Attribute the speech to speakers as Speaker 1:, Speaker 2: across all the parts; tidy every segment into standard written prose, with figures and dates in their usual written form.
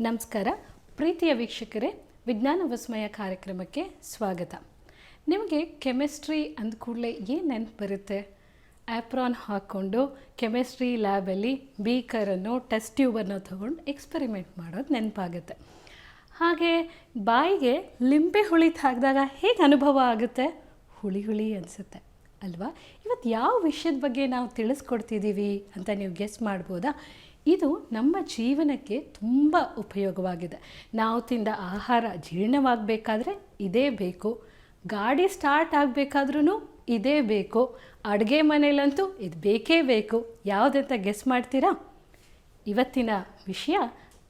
Speaker 1: ನಮಸ್ಕಾರ ಪ್ರೀತಿಯ ವೀಕ್ಷಕರೇ, ವಿಜ್ಞಾನ ವಿಸ್ಮಯ ಕಾರ್ಯಕ್ರಮಕ್ಕೆ ಸ್ವಾಗತ. ನಿಮಗೆ ಕೆಮಿಸ್ಟ್ರಿ ಅಂದ ಕೂಡಲೇ ಏನು ನೆನಪು ಬರುತ್ತೆ? ಆ್ಯಪ್ರಾನ್ ಹಾಕ್ಕೊಂಡು ಕೆಮಿಸ್ಟ್ರಿ ಲ್ಯಾಬಲ್ಲಿ ಬೀಕರನ್ನು ಟೆಸ್ಟ್ ಟ್ಯೂಬನ್ನು ತೊಗೊಂಡು ಎಕ್ಸ್ಪೆರಿಮೆಂಟ್ ಮಾಡೋದು ನೆನಪಾಗುತ್ತೆ. ಹಾಗೆ ಬಾಯಿಗೆ ಲಿಂಬೆ ಹುಳಿ ಹಾಕಿದಾಗ ಹೇಗೆ ಅನುಭವ ಆಗುತ್ತೆ? ಹುಳಿ ಹುಳಿ ಅನಿಸುತ್ತೆ ಅಲ್ವಾ? ಇವತ್ತು ಯಾವ ವಿಷಯದ ಬಗ್ಗೆ ನಾವು ತಿಳಿಸ್ಕೊಡ್ತಿದ್ದೀವಿ ಅಂತ ನೀವು ಗೆಸ್ ಮಾಡ್ಬೋದಾ? ಇದು ನಮ್ಮ ಜೀವನಕ್ಕೆ ತುಂಬ ಉಪಯೋಗವಾಗಿದೆ. ನಾವು ತಿಂದ ಆಹಾರ ಜೀರ್ಣವಾಗಬೇಕಾದ್ರೆ ಇದೇ ಬೇಕು, ಗಾಡಿ ಸ್ಟಾರ್ಟ್ ಆಗಬೇಕಾದ್ರೂ ಇದೇ ಬೇಕು, ಅಡುಗೆ ಮನೇಲಂತೂ ಇದು ಬೇಕೇ ಬೇಕು. ಯಾವುದಂತ ಗೆಸ್ ಮಾಡ್ತೀರಾ? ಇವತ್ತಿನ ವಿಷಯ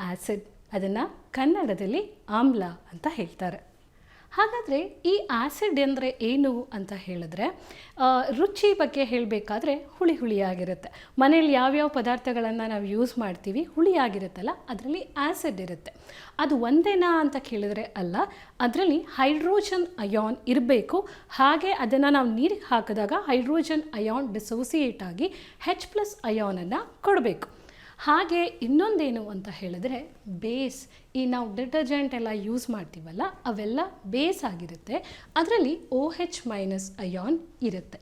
Speaker 1: ಆ್ಯಸಿಡ್. ಅದನ್ನು ಕನ್ನಡದಲ್ಲಿ ಆಮ್ಲ ಅಂತ ಹೇಳ್ತಾರೆ. ಹಾಗಾದರೆ ಈ ಆ್ಯಸಿಡ್ ಅಂದರೆ ಏನು ಅಂತ ಹೇಳಿದ್ರೆ, ರುಚಿ ಬಗ್ಗೆ ಹೇಳಬೇಕಾದ್ರೆ ಹುಳಿ ಹುಳಿಯಾಗಿರುತ್ತೆ. ಮನೇಲಿ ಯಾವ್ಯಾವ ಪದಾರ್ಥಗಳನ್ನು ನಾವು ಯೂಸ್ ಮಾಡ್ತೀವಿ ಹುಳಿಯಾಗಿರುತ್ತಲ್ಲ, ಅದರಲ್ಲಿ ಆ್ಯಸಿಡ್ ಇರುತ್ತೆ. ಅದು ಒಂದೇನಾ ಅಂತ ಕೇಳಿದ್ರೆ ಅಲ್ಲ, ಅದರಲ್ಲಿ ಹೈಡ್ರೋಜನ್ ಅಯಾನ್ ಇರಬೇಕು. ಹಾಗೆ ಅದನ್ನು ನಾವು ನೀರಿಗೆ ಹಾಕಿದಾಗ ಹೈಡ್ರೋಜನ್ ಅಯಾನ್ ಡಿಸೋಸಿಯೇಟ್ ಆಗಿ H+ ಅಯಾನನ್ನು ಕೊಡಬೇಕು. ಹಾಗೆ ಇನ್ನೊಂದೇನು ಅಂತ ಹೇಳಿದ್ರೆ ಬೇಸ್. ಈ ನಾವು ಡಿಟರ್ಜೆಂಟ್ ಎಲ್ಲ ಯೂಸ್ ಮಾಡ್ತೀವಲ್ಲ, ಅವೆಲ್ಲ ಬೇಸ್ ಆಗಿರುತ್ತೆ. ಅದರಲ್ಲಿ OH- ಅಯಾನ್ ಇರುತ್ತೆ.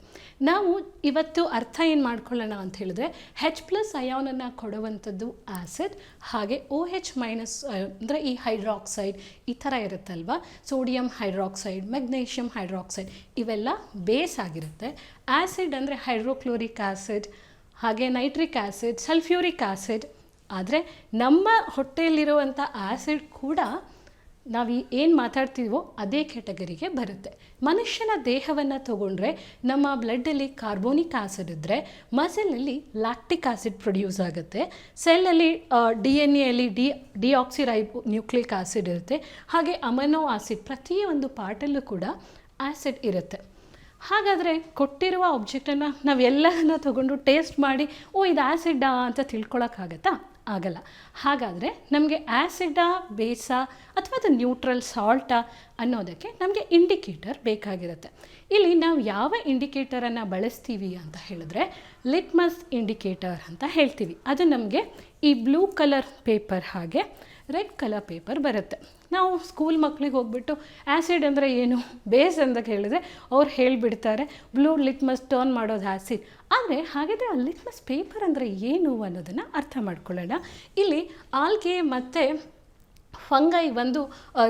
Speaker 1: ನಾವು ಇವತ್ತು ಅರ್ಥ ಏನು ಮಾಡ್ಕೊಳ್ಳೋಣ ಅಂತ ಹೇಳಿದ್ರೆ, H+ ಅಯಾನನ್ನು ಕೊಡುವಂಥದ್ದು ಆ್ಯಸಿಡ್. ಹಾಗೆ OH- ಅಂದರೆ ಈ ಹೈಡ್ರಾಕ್ಸೈಡ್ ಈ ಥರ ಇರುತ್ತಲ್ವ, ಸೋಡಿಯಂ ಹೈಡ್ರಾಕ್ಸೈಡ್, ಮೆಗ್ನೀಷಿಯಂ ಹೈಡ್ರಾಕ್ಸೈಡ್, ಇವೆಲ್ಲ ಬೇಸ್ ಆಗಿರುತ್ತೆ. ಆ್ಯಸಿಡ್ ಅಂದರೆ ಹೈಡ್ರೋಕ್ಲೋರಿಕ್ ಆ್ಯಸಿಡ್, ಹಾಗೆ ನೈಟ್ರಿಕ್ ಆ್ಯಸಿಡ್, ಸಲ್ಫ್ಯೂರಿಕ್ ಆ್ಯಸಿಡ್. ಆದರೆ ನಮ್ಮ ಹೊಟ್ಟೆಯಲ್ಲಿರುವಂಥ ಆ್ಯಸಿಡ್ ಕೂಡ ನಾವು ಏನು ಮಾತಾಡ್ತೀವೋ ಅದೇ ಕ್ಯಾಟಗರಿಗೆ ಬರುತ್ತೆ. ಮನುಷ್ಯನ ದೇಹವನ್ನು ತಗೊಂಡ್ರೆ ನಮ್ಮ ಬ್ಲಡ್ಡಲ್ಲಿ ಕಾರ್ಬೋನಿಕ್ ಆ್ಯಸಿಡ್ ಇದ್ದರೆ ಮಸಲಲ್ಲಿ ಲ್ಯಾಕ್ಟಿಕ್ ಆ್ಯಸಿಡ್ ಪ್ರೊಡ್ಯೂಸ್ ಆಗುತ್ತೆ. ಸೆಲ್ಲಲ್ಲಿ DNA ಡಿಆಕ್ಸಿರೈಬೋ ನ್ಯೂಕ್ಲಿಕ್ ಆ್ಯಸಿಡ್ ಇರುತ್ತೆ. ಹಾಗೆ ಅಮೈನೋ ಆ್ಯಸಿಡ್, ಪ್ರತಿಯೊಂದು ಪಾರ್ಟಲ್ಲೂ ಕೂಡ ಆ್ಯಸಿಡ್ ಇರುತ್ತೆ. ಹಾಗಾದರೆ ಕೊಟ್ಟಿರುವ ಆಬ್ಜೆಕ್ಟನ್ನು ನಾವೆಲ್ಲನ ತೊಗೊಂಡು ಟೇಸ್ಟ್ ಮಾಡಿ ಇದು ಆ್ಯಸಿಡ್ಡಾ ಅಂತ ತಿಳ್ಕೊಳಕ್ಕಾಗತ್ತಾ? ಆಗಲ್ಲ. ಹಾಗಾದರೆ ನಮಗೆ ಆ್ಯಸಿಡ್ಡಾ, ಬೇಸಾ ಅಥವಾ ಅದು ನ್ಯೂಟ್ರಲ್ ಸಾಲ್ಟಾ ಅನ್ನೋದಕ್ಕೆ ನಮಗೆ ಇಂಡಿಕೇಟರ್ ಬೇಕಾಗಿರುತ್ತೆ. ಇಲ್ಲಿ ನಾವು ಯಾವ ಇಂಡಿಕೇಟರನ್ನು ಬಳಸ್ತೀವಿ ಅಂತ ಹೇಳಿದ್ರೆ ಲಿಟ್ಮಸ್ ಇಂಡಿಕೇಟರ್ ಅಂತ ಹೇಳ್ತೀವಿ. ಅದು ನಮಗೆ ಈ ಬ್ಲೂ ಕಲರ್ ಪೇಪರ್ ಹಾಗೆ ರೆಡ್ ಕಲರ್ ಪೇಪರ್ ಬರುತ್ತೆ. ನಾವು ಸ್ಕೂಲ್ ಮಕ್ಕಳಿಗೆ ಹೋಗ್ಬಿಟ್ಟು ಆ್ಯಸಿಡ್ ಅಂದರೆ ಏನು, ಬೇಸ್ ಅಂತ ಹೇಳಿದ್ರೆ ಅವ್ರು ಹೇಳಿಬಿಡ್ತಾರೆ ಬ್ಲೂ ಲಿಟ್ಮಸ್ ಟರ್ನ್ ಮಾಡೋದು ಆ್ಯಸಿಡ್. ಆದರೆ ಹಾಗಿದ್ರೆ ಆ ಲಿಟ್ಮಸ್ ಪೇಪರ್ ಅಂದರೆ ಏನು ಅನ್ನೋದನ್ನು ಅರ್ಥ ಮಾಡ್ಕೊಳ್ಳೋಣ. ಇಲ್ಲಿ ಆಲ್ಗೆ ಮತ್ತು ಫಂಗೈ ಒಂದು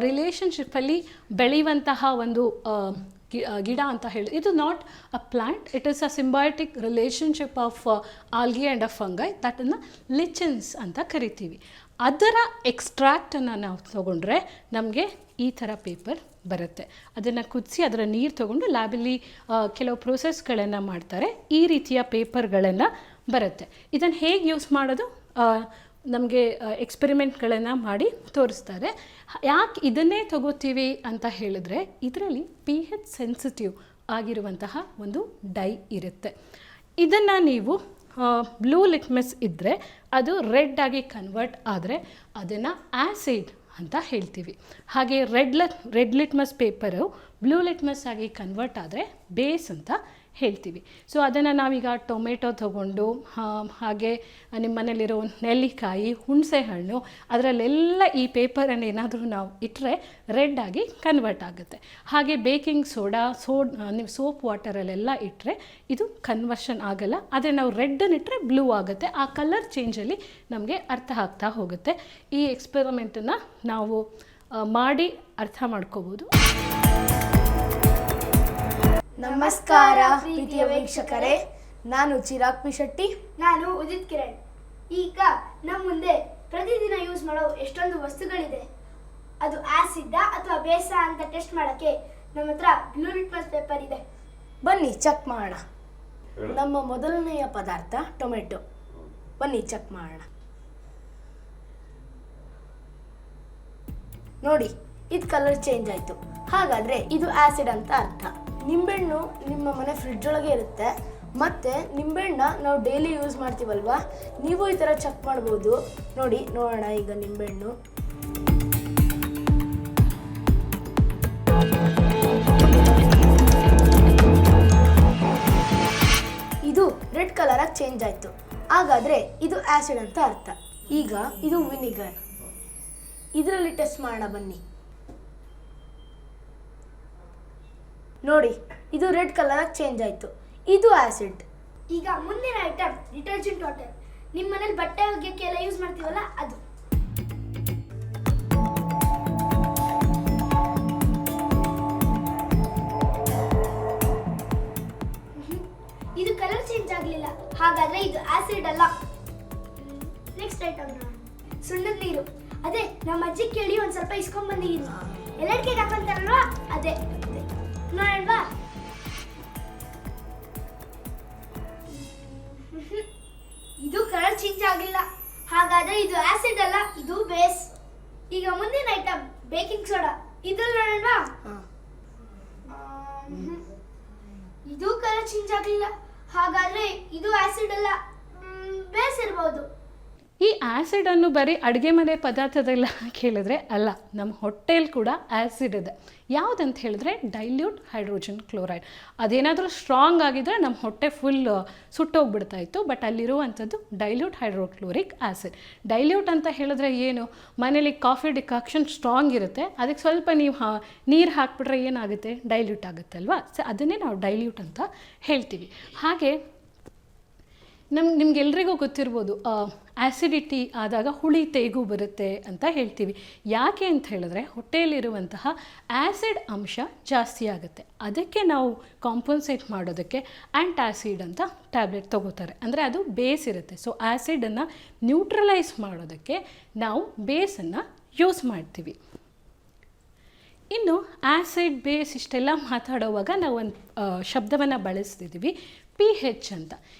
Speaker 1: ರಿಲೇಷನ್ಶಿಪ್ಪಲ್ಲಿ ಬೆಳೆಯುವಂತಹ ಒಂದು ಗಿಡ ಅಂತ ಹೇಳಿ. ಇದು not a plant, it is a symbiotic relationship of algae and a fungi, ದಟನ್ನು ಲಿಚನ್ಸ್ ಅಂತ ಕರಿತೀವಿ. ಅದರ ಎಕ್ಸ್ಟ್ರಾಕ್ಟನ್ನು ನಾವು ತೊಗೊಂಡ್ರೆ ನಮಗೆ ಈ ಥರ ಪೇಪರ್ ಬರುತ್ತೆ. ಅದನ್ನು ಕುದಿಸಿ ಅದರ ನೀರು ತೊಗೊಂಡು ಲ್ಯಾಬಲ್ಲಿ ಕೆಲವು ಪ್ರೋಸೆಸ್ಗಳನ್ನು ಮಾಡ್ತಾರೆ. ಈ ರೀತಿಯ ಪೇಪರ್ಗಳನ್ನು ಬರುತ್ತೆ. ಇದನ್ನು ಹೇಗೆ ಯೂಸ್ ಮಾಡೋದು ನಮಗೆ ಎಕ್ಸ್ಪೆರಿಮೆಂಟ್ಗಳನ್ನು ಮಾಡಿ ತೋರಿಸ್ತಾರೆ. ಯಾಕೆ ಇದನ್ನೇ ತಗೋತೀವಿ ಅಂತ ಹೇಳಿದ್ರೆ, ಇದರಲ್ಲಿ pH ಸೆನ್ಸಿಟಿವ್ ಆಗಿರುವಂತಹ ಒಂದು ಡೈ ಇರುತ್ತೆ. ಇದನ್ನು ನೀವು ಬ್ಲೂ ಲಿಟ್ಮಸ್ ಇದ್ದರೆ ಅದು ರೆಡ್ ಆಗಿ ಕನ್ವರ್ಟ್ ಆದರೆ ಅದನ್ನು ಆ್ಯಸಿಡ್ ಅಂತ ಹೇಳ್ತೀವಿ. ಹಾಗೆ red litmus paper blue litmus ಆಗಿ ಕನ್ವರ್ಟ್ ಆದರೆ ಬೇಸ್ ಅಂತ ಹೇಳ್ತೀವಿ. ಸೊ ಅದನ್ನು ನಾವೀಗ ಟೊಮೆಟೊ ತೊಗೊಂಡು ಹಾಗೆ ನಿಮ್ಮ ಮನೇಲಿರೋ ನೆಲ್ಲಿಕಾಯಿ, ಹುಣಸೆ ಹಣ್ಣು, ಅದರಲ್ಲೆಲ್ಲ ಈ ಪೇಪರನ್ನು ಏನಾದರೂ ನಾವು ಇಟ್ಟರೆ ರೆಡ್ ಆಗಿ ಕನ್ವರ್ಟ್ ಆಗುತ್ತೆ. ಹಾಗೆ ಬೇಕಿಂಗ್ ಸೋಡಾ, ನೀವು ಸೋಪ್ ವಾಟರಲ್ಲೆಲ್ಲ ಇಟ್ಟರೆ ಇದು ಕನ್ವರ್ಷನ್ ಆಗಲ್ಲ. ಆದರೆ ನಾವು ರೆಡ್ಡನ್ನು ಇಟ್ಟರೆ ಬ್ಲೂ ಆಗುತ್ತೆ. ಆ ಕಲರ್ ಚೇಂಜಲ್ಲಿ ನಮಗೆ ಅರ್ಥ ಆಗ್ತಾ ಹೋಗುತ್ತೆ. ಈ ಎಕ್ಸ್ಪೆರಿಮೆಂಟನ್ನು ನಾವು ಮಾಡಿ ಅರ್ಥ ಮಾಡ್ಕೋಬೋದು.
Speaker 2: ನಮಸ್ಕಾರ ಪ್ರೀತಿಯ ವೀಕ್ಷಕರೇ, ನಾನು ಚಿರಾಗ್ ಪಿ ಶೆಟ್ಟಿ.
Speaker 3: ನಾನು ಉದಿತ್ ಕಿರಣ್. ಈಗ ನಮ್ಮ ಮುಂದೆ ಪ್ರತಿದಿನ ಯೂಸ್ ಮಾಡೋ ಎಷ್ಟೊಂದು ವಸ್ತುಗಳಿದೆ. ಅದು ಆ್ಯಸಿಡ್ಡಾ ಅಥವಾ ಬೇಸಾ ಅಂತ ಟೆಸ್ಟ್ ಮಾಡೋಕ್ಕೆ ನಮ್ಮ ಹತ್ರ ಬ್ಲೂ ಲಿಟ್ಮಸ್ ಪೇಪರ್ ಇದೆ.
Speaker 2: ಬನ್ನಿ ಚೆಕ್ ಮಾಡೋಣ. ನಮ್ಮ ಮೊದಲನೆಯ ಪದಾರ್ಥ ಟೊಮೆಟೊ. ಬನ್ನಿ ಚೆಕ್ ಮಾಡೋಣ. ನೋಡಿ, ಇದು ಕಲರ್ ಚೇಂಜ್ ಆಯಿತು. ಹಾಗಾದರೆ ಇದು ಆ್ಯಸಿಡ್ ಅಂತ ಅರ್ಥ. ನಿಂಬೆಹಣ್ಣು ನಿಮ್ಮ ಮನೆ ಫ್ರಿಡ್ಜ್ ಒಳಗೆ ಇರುತ್ತೆ. ಮತ್ತು ನಿಂಬೆಹಣ್ಣ ನಾವು ಡೈಲಿ ಯೂಸ್ ಮಾಡ್ತೀವಲ್ವಾ, ನೀವು ಈ ಥರ ಚೆಕ್ ಮಾಡ್ಬೋದು. ನೋಡೋಣ ಈಗ ನಿಂಬೆಹಣ್ಣು. ಇದು ರೆಡ್ ಕಲರಾಗಿ ಚೇಂಜ್ ಆಯಿತು. ಹಾಗಾದರೆ ಇದು ಆ್ಯಸಿಡ್ ಅಂತ ಅರ್ಥ. ಈಗ ಇದು ವಿನಿಗರ್. ಇದರಲ್ಲಿ ಟೆಸ್ಟ್ ಮಾಡೋಣ ಬನ್ನಿ. ನೋಡಿ, ಇದು ರೆಡ್ ಕಲರ್ ಚೇಂಜ್ ಆಯಿತು. ಇದು ಆ್ಯಸಿಡ್.
Speaker 3: ಈಗ ಮುಂದಿನ ಐಟಮ್ ಡಿಟರ್ಜೆಂಟ್ ವಾಟರ್. ನಿಮ್ಮ ಮನೇಲಿ ಬಟ್ಟೆ ಒಗೆಯೋಕ್ಕೆ ಎಲ್ಲ ಯೂಸ್ ಮಾಡ್ತೀವಲ್ಲ ಅದು. ಇದು ಕಲರ್ ಚೇಂಜ್ ಆಗಲಿಲ್ಲ, ಹಾಗಾದ್ರೆ ಇದು ಆಸಿಡ್ ಅಲ್ಲ. ನೆಕ್ಸ್ಟ್ ಐಟಮ್ ಸುಣ್ಣದ ನೀರು. ಅದೇ ನಮ್ಮ ಅಜ್ಜಿ ಕೇಳಿ ಒಂದ್ ಸ್ವಲ್ಪ ಇಸ್ಕೊಂಡ್ ಬಂದಿದ್ದೀನಿ. ಎಲ್ಲಡಿಕೆಗೆ ಹಾಕೊಂತಾರಲ್ವಾ ಅದೇ. ನೋಡಲ್ವಾ? ಇದು ಕಲರ್ ಚೇಂಜ್ ಆಗಿಲ್ಲ, ಹಾಗಾದ್ರೆ ಇದು ಆಸಿಡ್ ಅಲ್ಲ, ಇದು ಬೇಸ್. ಈಗ ಮುಂದಿನ ಐಟಮ್ ಬೇಕಿಂಗ್ ಸೋಡಾ. ಇದ್ರಲ್ಲಿ ನೋಡಲ್ವಾ? ಇದು ಕಲರ್ ಚೇಂಜ್ ಆಗಲಿಲ್ಲ, ಹಾಗಾದ್ರೆ ಇದು ಆಸಿಡ್ ಅಲ್ಲ, ಬೇಸ್ ಇರಬಹುದು.
Speaker 1: ಈ ಆ್ಯಸಿಡನ್ನು ಬರೀ ಅಡುಗೆ ಮನೆ ಪದಾರ್ಥದಲ್ಲ ಕೇಳಿದ್ರೆ ಅಲ್ಲ, ನಮ್ಮ ಹೊಟ್ಟೆಯಲ್ಲಿ ಕೂಡ ಆ್ಯಸಿಡ್ ಇದೆ. ಯಾವುದಂತ ಹೇಳಿದ್ರೆ ಡೈಲ್ಯೂಟ್ ಹೈಡ್ರೋಜನ್ ಕ್ಲೋರೈಡ್. ಅದೇನಾದರೂ ಸ್ಟ್ರಾಂಗ್ ಆಗಿದ್ರೆ ನಮ್ಮ ಹೊಟ್ಟೆ ಫುಲ್ ಸುಟ್ಟೋಗ್ಬಿಡ್ತಾ ಇತ್ತು. ಬಟ್ ಅಲ್ಲಿರುವಂಥದ್ದು ಡೈಲ್ಯೂಟ್ ಹೈಡ್ರೋಕ್ಲೋರಿಕ್ ಆ್ಯಸಿಡ್. ಡೈಲ್ಯೂಟ್ ಅಂತ ಹೇಳಿದ್ರೆ ಏನು, ಮನೇಲಿ ಕಾಫಿ ಡಿಕಾಕ್ಷನ್ ಸ್ಟ್ರಾಂಗ್ ಇರುತ್ತೆ, ಅದಕ್ಕೆ ಸ್ವಲ್ಪ ನೀವು ನೀರು ಹಾಕ್ಬಿಟ್ರೆ ಏನಾಗುತ್ತೆ, ಡೈಲ್ಯೂಟ್ ಆಗುತ್ತೆ ಅಲ್ವಾ. ಸೊ ಅದನ್ನೇ ನಾವು ಡೈಲ್ಯೂಟ್ ಅಂತ ಹೇಳ್ತೀವಿ. ಹಾಗೆ ನಿಮ್ಗೆಲ್ರಿಗೂ ಗೊತ್ತಿರ್ಬೋದು, ಆ್ಯಸಿಡಿಟಿ ಆದಾಗ ಹುಳಿ ತೇಗು ಬರುತ್ತೆ ಅಂತ ಹೇಳ್ತೀವಿ. ಯಾಕೆ ಅಂತ ಹೇಳಿದ್ರೆ ಹೊಟ್ಟೆಯಲ್ಲಿರುವಂತಹ ಆ್ಯಸಿಡ್ ಅಂಶ ಜಾಸ್ತಿ ಆಗುತ್ತೆ. ಅದಕ್ಕೆ ನಾವು ಕಾಂಪನ್ಸೇಟ್ ಮಾಡೋದಕ್ಕೆ ಆ್ಯಂಟಾಸಿಡ್ ಅಂತ ಟ್ಯಾಬ್ಲೆಟ್ ತೊಗೋತಾರೆ. ಅಂದರೆ ಅದು ಬೇಸ್ ಇರುತ್ತೆ. ಸೊ ಆ್ಯಸಿಡನ್ನು ನ್ಯೂಟ್ರಲೈಸ್ ಮಾಡೋದಕ್ಕೆ ನಾವು ಬೇಸನ್ನು ಯೂಸ್ ಮಾಡ್ತೀವಿ. ಇನ್ನು ಆ್ಯಸಿಡ್ ಬೇಸ್ ಇಷ್ಟೆಲ್ಲ ಮಾತಾಡೋವಾಗ ನಾವು ಒಂದು ಶಬ್ದವನ್ನು ಬಳಸ್ತಿದ್ದೀವಿ, pH ಅಂತ.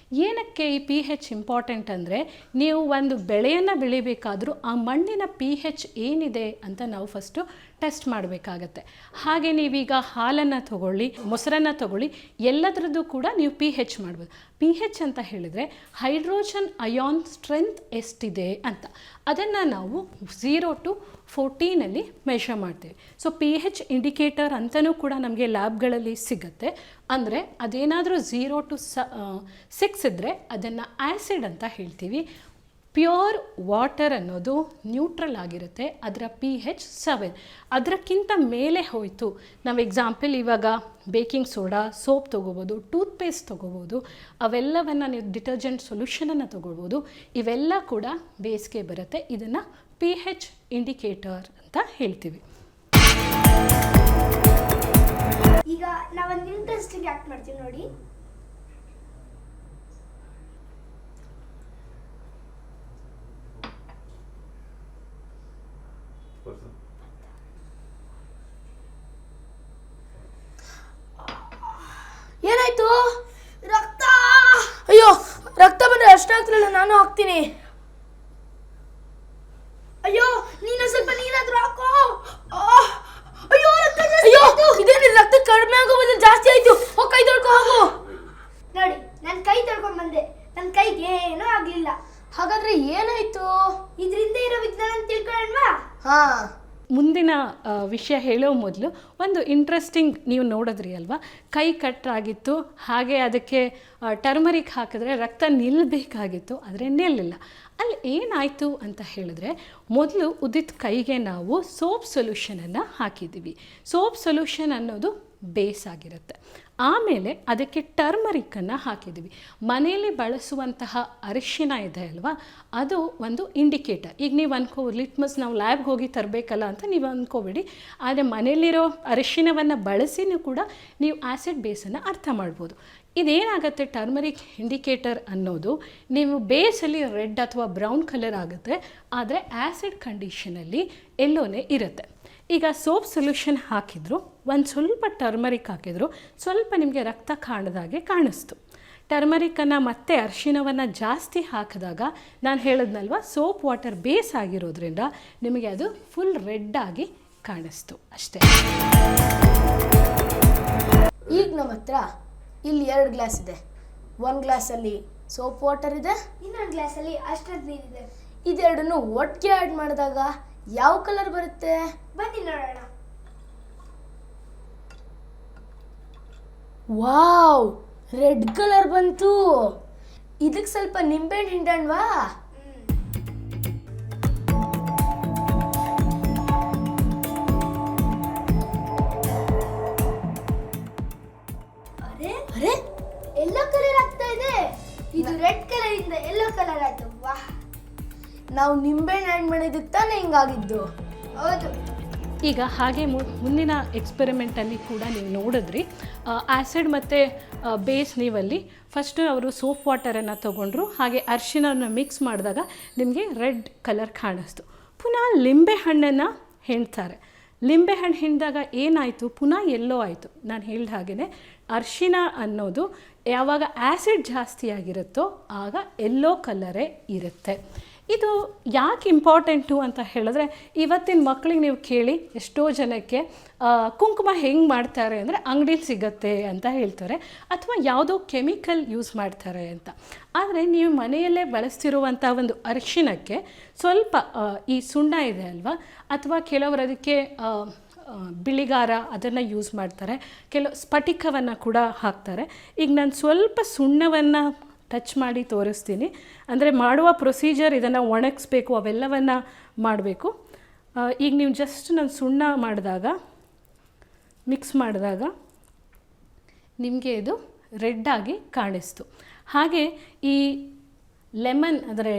Speaker 1: ಏನಕ್ಕೆ ಈ pH ಇಂಪಾರ್ಟೆಂಟ್ ಅಂದರೆ, ನೀವು ಒಂದು ಬೆಳೆಯನ್ನು ಬೆಳಿಬೇಕಾದ್ರೂ ಆ ಮಣ್ಣಿನ pH ಏನಿದೆ ಅಂತ ನಾವು ಫಸ್ಟು ಟೆಸ್ಟ್ ಮಾಡಬೇಕಾಗತ್ತೆ. ಹಾಗೆ ನೀವೀಗ ಹಾಲನ್ನು ತಗೊಳ್ಳಿ, ಮೊಸರನ್ನು ತಗೊಳ್ಳಿ, ಎಲ್ಲದರದ್ದು ಕೂಡ ನೀವು pH ಮಾಡ್ಬೋದು. pH ಅಂತ ಹೇಳಿದರೆ ಹೈಡ್ರೋಜನ್ ಅಯಾನ್ ಸ್ಟ್ರೆಂತ್ ಎಷ್ಟಿದೆ ಅಂತ. ಅದನ್ನು ನಾವು 0 to 14 ಮೆಷರ್ ಮಾಡ್ತೀವಿ. ಸೊ pH ಇಂಡಿಕೇಟರ್ ಅಂತಲೂ ಕೂಡ ನಮಗೆ ಲ್ಯಾಬ್ಗಳಲ್ಲಿ ಸಿಗುತ್ತೆ. ಅಂದರೆ ಅದೇನಾದರೂ 0 to 6 ಇದ್ದರೆ ಅದನ್ನು ಆ್ಯಸಿಡ್ ಅಂತ ಹೇಳ್ತೀವಿ. ಪ್ಯೂರ್ ವಾಟರ್ ಅನ್ನೋದು ನ್ಯೂಟ್ರಲ್ ಆಗಿರುತ್ತೆ, ಅದರ pH 7. ಅದಕ್ಕಿಂತ ಮೇಲೆ ಹೋಯಿತು, ನಾವು ಎಕ್ಸಾಂಪಲ್ ಇವಾಗ ಬೇಕಿಂಗ್ ಸೋಡಾ, ಸೋಪ್ ತೊಗೋಬೋದು, ಟೂತ್ಪೇಸ್ಟ್ ತೊಗೋಬೋದು, ಅವೆಲ್ಲವನ್ನು ನೀವು ಡಿಟರ್ಜೆಂಟ್ ಸೊಲ್ಯೂಷನನ್ನು ತೊಗೊಳ್ಬೋದು. ಇವೆಲ್ಲ ಕೂಡ ಬೇಸ್ಗೆ ಬರುತ್ತೆ. ಇದನ್ನು pH ಇಂಡಿಕೇಟರ್ ಅಂತ ಹೇಳ್ತೀವಿ.
Speaker 3: ಈಗ ನಾವೊಂದು ಇಂಟ್ರೆಸ್ಟಿಂಗ್ ಆಕ್ಟ್ ಮಾಡ್ತೀವಿ ನೋಡಿ.
Speaker 2: ಏನಾಯ್ತು?
Speaker 3: ರಕ್ತ.
Speaker 2: ಅಯ್ಯೋ, ರಕ್ತ ಬಂದ್ರೆ ಅಷ್ಟಾಗ್ತಿಲ್ಲ, ನಾನು ಹಾಕ್ತೀನಿ.
Speaker 3: ಅಯ್ಯೋ, ನೀನು ಸ್ವಲ್ಪ ನೀರಾದ್ರೂ ಹಾಕೋ. ಅಯ್ಯೋ, ರಕ್ತ
Speaker 2: ಅಯ್ಯೋ, ಇದೇನು ರಕ್ತ ಕಡಿಮೆ ಆಗೋ ಬದಲು ಜಾಸ್ತಿ ಆಯ್ತು. ಹೋಗಿ ಕೈ ತೊಳ್ಕೊ ಹೋಗು.
Speaker 3: ನೋಡಿ, ನಾನು ಕೈ ತೊಳ್ಕೊಂಡ್ ಬಂದೆ, ನನ್ನ ಕೈಗೆ ಏನೂ ಆಗ್ಲಿಲ್ಲ.
Speaker 2: ಹಾಗಾದ್ರೆ ಏನಾಯ್ತು?
Speaker 3: ಇದರಿಂದ ಇರೋ ವಿಜ್ಞಾನ ತಿಳ್ಕೊಳ್ಳೋಣವಾ?
Speaker 2: ಹಾ,
Speaker 1: ಮುಂದಿನ ವಿಷಯ ಹೇಳೋ ಮೊದಲು ಒಂದು ಇಂಟ್ರೆಸ್ಟಿಂಗ್ ನೀವು ನೋಡಿದ್ರಿ ಅಲ್ವಾ, ಕೈ ಕಟ್ಟಾಗಿತ್ತು, ಹಾಗೆ ಅದಕ್ಕೆ ಟರ್ಮರಿಕ್ ಹಾಕಿದ್ರೆ ರಕ್ತ ನಿಲ್ಲಬೇಕಾಗಿತ್ತು, ಆದರೆ ನಿಲ್ಲಿಲ್ಲ. ಅಲ್ಲಿ ಏನಾಯಿತು ಅಂತ ಹೇಳಿದ್ರೆ, ಮೊದಲು ಉದಿದ ಕೈಗೆ ನಾವು ಸೋಪ್ ಸೊಲ್ಯೂಷನನ್ನು ಹಾಕಿದ್ದೀವಿ. ಸೋಪ್ ಸೊಲ್ಯೂಷನ್ ಅನ್ನೋದು ಬೇಸ್ ಆಗಿರುತ್ತೆ. ಆಮೇಲೆ ಅದಕ್ಕೆ ಟರ್ಮರಿಕ್ಕನ್ನು ಹಾಕಿದ್ದೀವಿ. ಮನೆಯಲ್ಲಿ ಬಳಸುವಂತಹ ಅರಿಶಿನ ಇದೆ ಅಲ್ವಾ, ಅದು ಒಂದು ಇಂಡಿಕೇಟರ್. ಈಗ ನೀವು ಲಿಟ್ಮಸ್ ನಾವು ಲ್ಯಾಬ್ಗೆ ಹೋಗಿ ತರಬೇಕಲ್ಲ ಅಂತ ನೀವು ಅಂದ್ಕೋಬೇಡಿ. ಆದರೆ ಮನೆಯಲ್ಲಿರೋ ಅರಿಶಿನವನ್ನು ಬಳಸಿನೂ ಕೂಡ ನೀವು ಆ್ಯಸಿಡ್ ಬೇಸನ್ನು ಅರ್ಥ ಮಾಡ್ಬೋದು. ಇದೇನಾಗುತ್ತೆ, ಟರ್ಮರಿಕ್ ಇಂಡಿಕೇಟರ್ ಅನ್ನೋದು ನೀವು ಬೇಸಲ್ಲಿ ರೆಡ್ ಅಥವಾ ಬ್ರೌನ್ ಕಲರ್ ಆಗುತ್ತೆ, ಆದರೆ ಆ್ಯಸಿಡ್ ಕಂಡೀಷನಲ್ಲಿ ಎಲ್ಲೋನೇ ಇರುತ್ತೆ. ಈಗ ಸೋಪ್ ಸೊಲ್ಯೂಷನ್ ಹಾಕಿದ್ರು, ಒಂದು ಸ್ವಲ್ಪ ಟರ್ಮರಿಕ್ ಹಾಕಿದ್ರು, ಸ್ವಲ್ಪ ನಿಮಗೆ ರಕ್ತ ಕಾಣದಾಗೆ ಕಾಣಿಸ್ತು. ಟರ್ಮರಿಕನ್ನು ಮತ್ತು ಅರಿಶಿನವನ್ನು ಜಾಸ್ತಿ ಹಾಕಿದಾಗ ನಾನು ಹೇಳಿದ್ನಲ್ವ, ಸೋಪ್ ವಾಟರ್ ಬೇಸ್ ಆಗಿರೋದ್ರಿಂದ ನಿಮಗೆ ಅದು ಫುಲ್ ರೆಡ್ ಆಗಿ ಕಾಣಿಸ್ತು ಅಷ್ಟೇ.
Speaker 2: ಈಗ ನಮ್ಮ ಹತ್ರ ಇಲ್ಲಿ 2 ಗ್ಲಾಸ್ ಇದೆ. ಒಂದು ಗ್ಲಾಸಲ್ಲಿ ಸೋಪ್ ವಾಟರ್ ಇದೆ,
Speaker 3: ಇನ್ನೊಂದು ಗ್ಲಾಸಲ್ಲಿ ಅಷ್ಟೊಂದು ನೀರಿದೆ.
Speaker 2: ಇದೆರಡನ್ನು ಒಟ್ಟಿಗೆ ಆ್ಯಡ್ ಮಾಡಿದಾಗ ಯಾವ ಕಲರ್ ಬರುತ್ತೆ?
Speaker 3: ಬನ್ನಿ ನೋಡೋಣ.
Speaker 2: ವಾವ್, ರೆಡ್ ಕಲರ್ ಬಂತು. ಇದಕ್ಕೆ ಸ್ವಲ್ಪ ನಿಂಬೆಹಣ್ಣು ಹಿಂಡಣ್ವಾ? ಗ್ರೈಂಡ್ ಮಾಡಿದ್ದಕ್ಕೆ ತಾನೇ ಹಿಂಗಾಗಿದ್ದು.
Speaker 3: ಹೌದು.
Speaker 1: ಈಗ ಹಾಗೆ ಮುಂದಿನ ಎಕ್ಸ್ಪೆರಿಮೆಂಟಲ್ಲಿ ಕೂಡ ನೀವು ನೋಡಿದ್ರಿ, ಆ್ಯಸಿಡ್ ಮತ್ತು ಬೇಸ್ ನೀವಲ್ಲಿ ಫಸ್ಟು ಅವರು ಸೋಪ್ ವಾಟರನ್ನು ತೊಗೊಂಡ್ರು, ಹಾಗೆ ಅರಿಶಿಣವನ್ನು ಮಿಕ್ಸ್ ಮಾಡಿದಾಗ ನಿಮಗೆ ರೆಡ್ ಕಲರ್ ಕಾಣಿಸ್ತು. ಪುನಃ ಲಿಂಬೆ ಹಣ್ಣನ್ನು ಹಿಂಡ್ತಾರೆ. ಲಿಂಬೆ ಹಣ್ಣು ಹಿಂಡಿದಾಗ ಏನಾಯಿತು, ಪುನಃ ಎಲ್ಲೋ ಆಯಿತು. ನಾನು ಹೇಳಿದ ಹಾಗೆಯೇ ಅರಿಶಿಣ ಅನ್ನೋದು ಯಾವಾಗ ಆ್ಯಸಿಡ್ ಜಾಸ್ತಿ ಆಗಿರುತ್ತೋ ಆಗ ಎಲ್ಲೋ ಕಲರೇ ಇರುತ್ತೆ. ಇದು ಯಾಕೆ ಇಂಪಾರ್ಟೆಂಟು ಅಂತ ಹೇಳಿದ್ರೆ, ಇವತ್ತಿನ ಮಕ್ಕಳಿಗೆ ನೀವು ಕೇಳಿ ಎಷ್ಟೋ ಜನಕ್ಕೆ ಕುಂಕುಮ ಹೆಂಗೆ ಮಾಡ್ತಾರೆ ಅಂದರೆ ಅಂಗಡಿಲಿ ಸಿಗತ್ತೆ ಅಂತ ಹೇಳ್ತಾರೆ, ಅಥವಾ ಯಾವುದೋ ಕೆಮಿಕಲ್ ಯೂಸ್ ಮಾಡ್ತಾರೆ ಅಂತ. ಆದರೆ ನೀವು ಮನೆಯಲ್ಲೇ ಬಳಸ್ತಿರುವಂಥ ಒಂದು ಅರಿಶಿಣಕ್ಕೆ ಸ್ವಲ್ಪ ಈ ಸುಣ್ಣ ಇದೆ ಅಲ್ವಾ, ಅಥವಾ ಕೆಲವರು ಅದಕ್ಕೆ ಬಿಳಿಗಾರ ಅದನ್ನು ಯೂಸ್ ಮಾಡ್ತಾರೆ, ಕೆಲವು ಸ್ಫಟಿಕವನ್ನು ಕೂಡ ಹಾಕ್ತಾರೆ. ಈಗ ನಾನು ಸ್ವಲ್ಪ ಸುಣ್ಣವನ್ನು ಟಚ್ ಮಾಡಿ ತೋರಿಸ್ತೀನಿ. ಅಂದರೆ ಮಾಡುವ ಪ್ರೊಸೀಜರ್ ಇದನ್ನು ಒಣಗಿಸ್ಬೇಕು, ಅವೆಲ್ಲವನ್ನು ಮಾಡಬೇಕು. ಈಗ ನೀವು ಜಸ್ಟ್ ನಾನು ಸುಣ್ಣ ಮಾಡಿದಾಗ, ಮಿಕ್ಸ್ ಮಾಡಿದಾಗ ನಿಮಗೆ ಇದು ರೆಡ್ಡಾಗಿ ಕಾಣಿಸ್ತು. ಹಾಗೆ ಈ ಲೆಮನ್ ಅಂದರೆ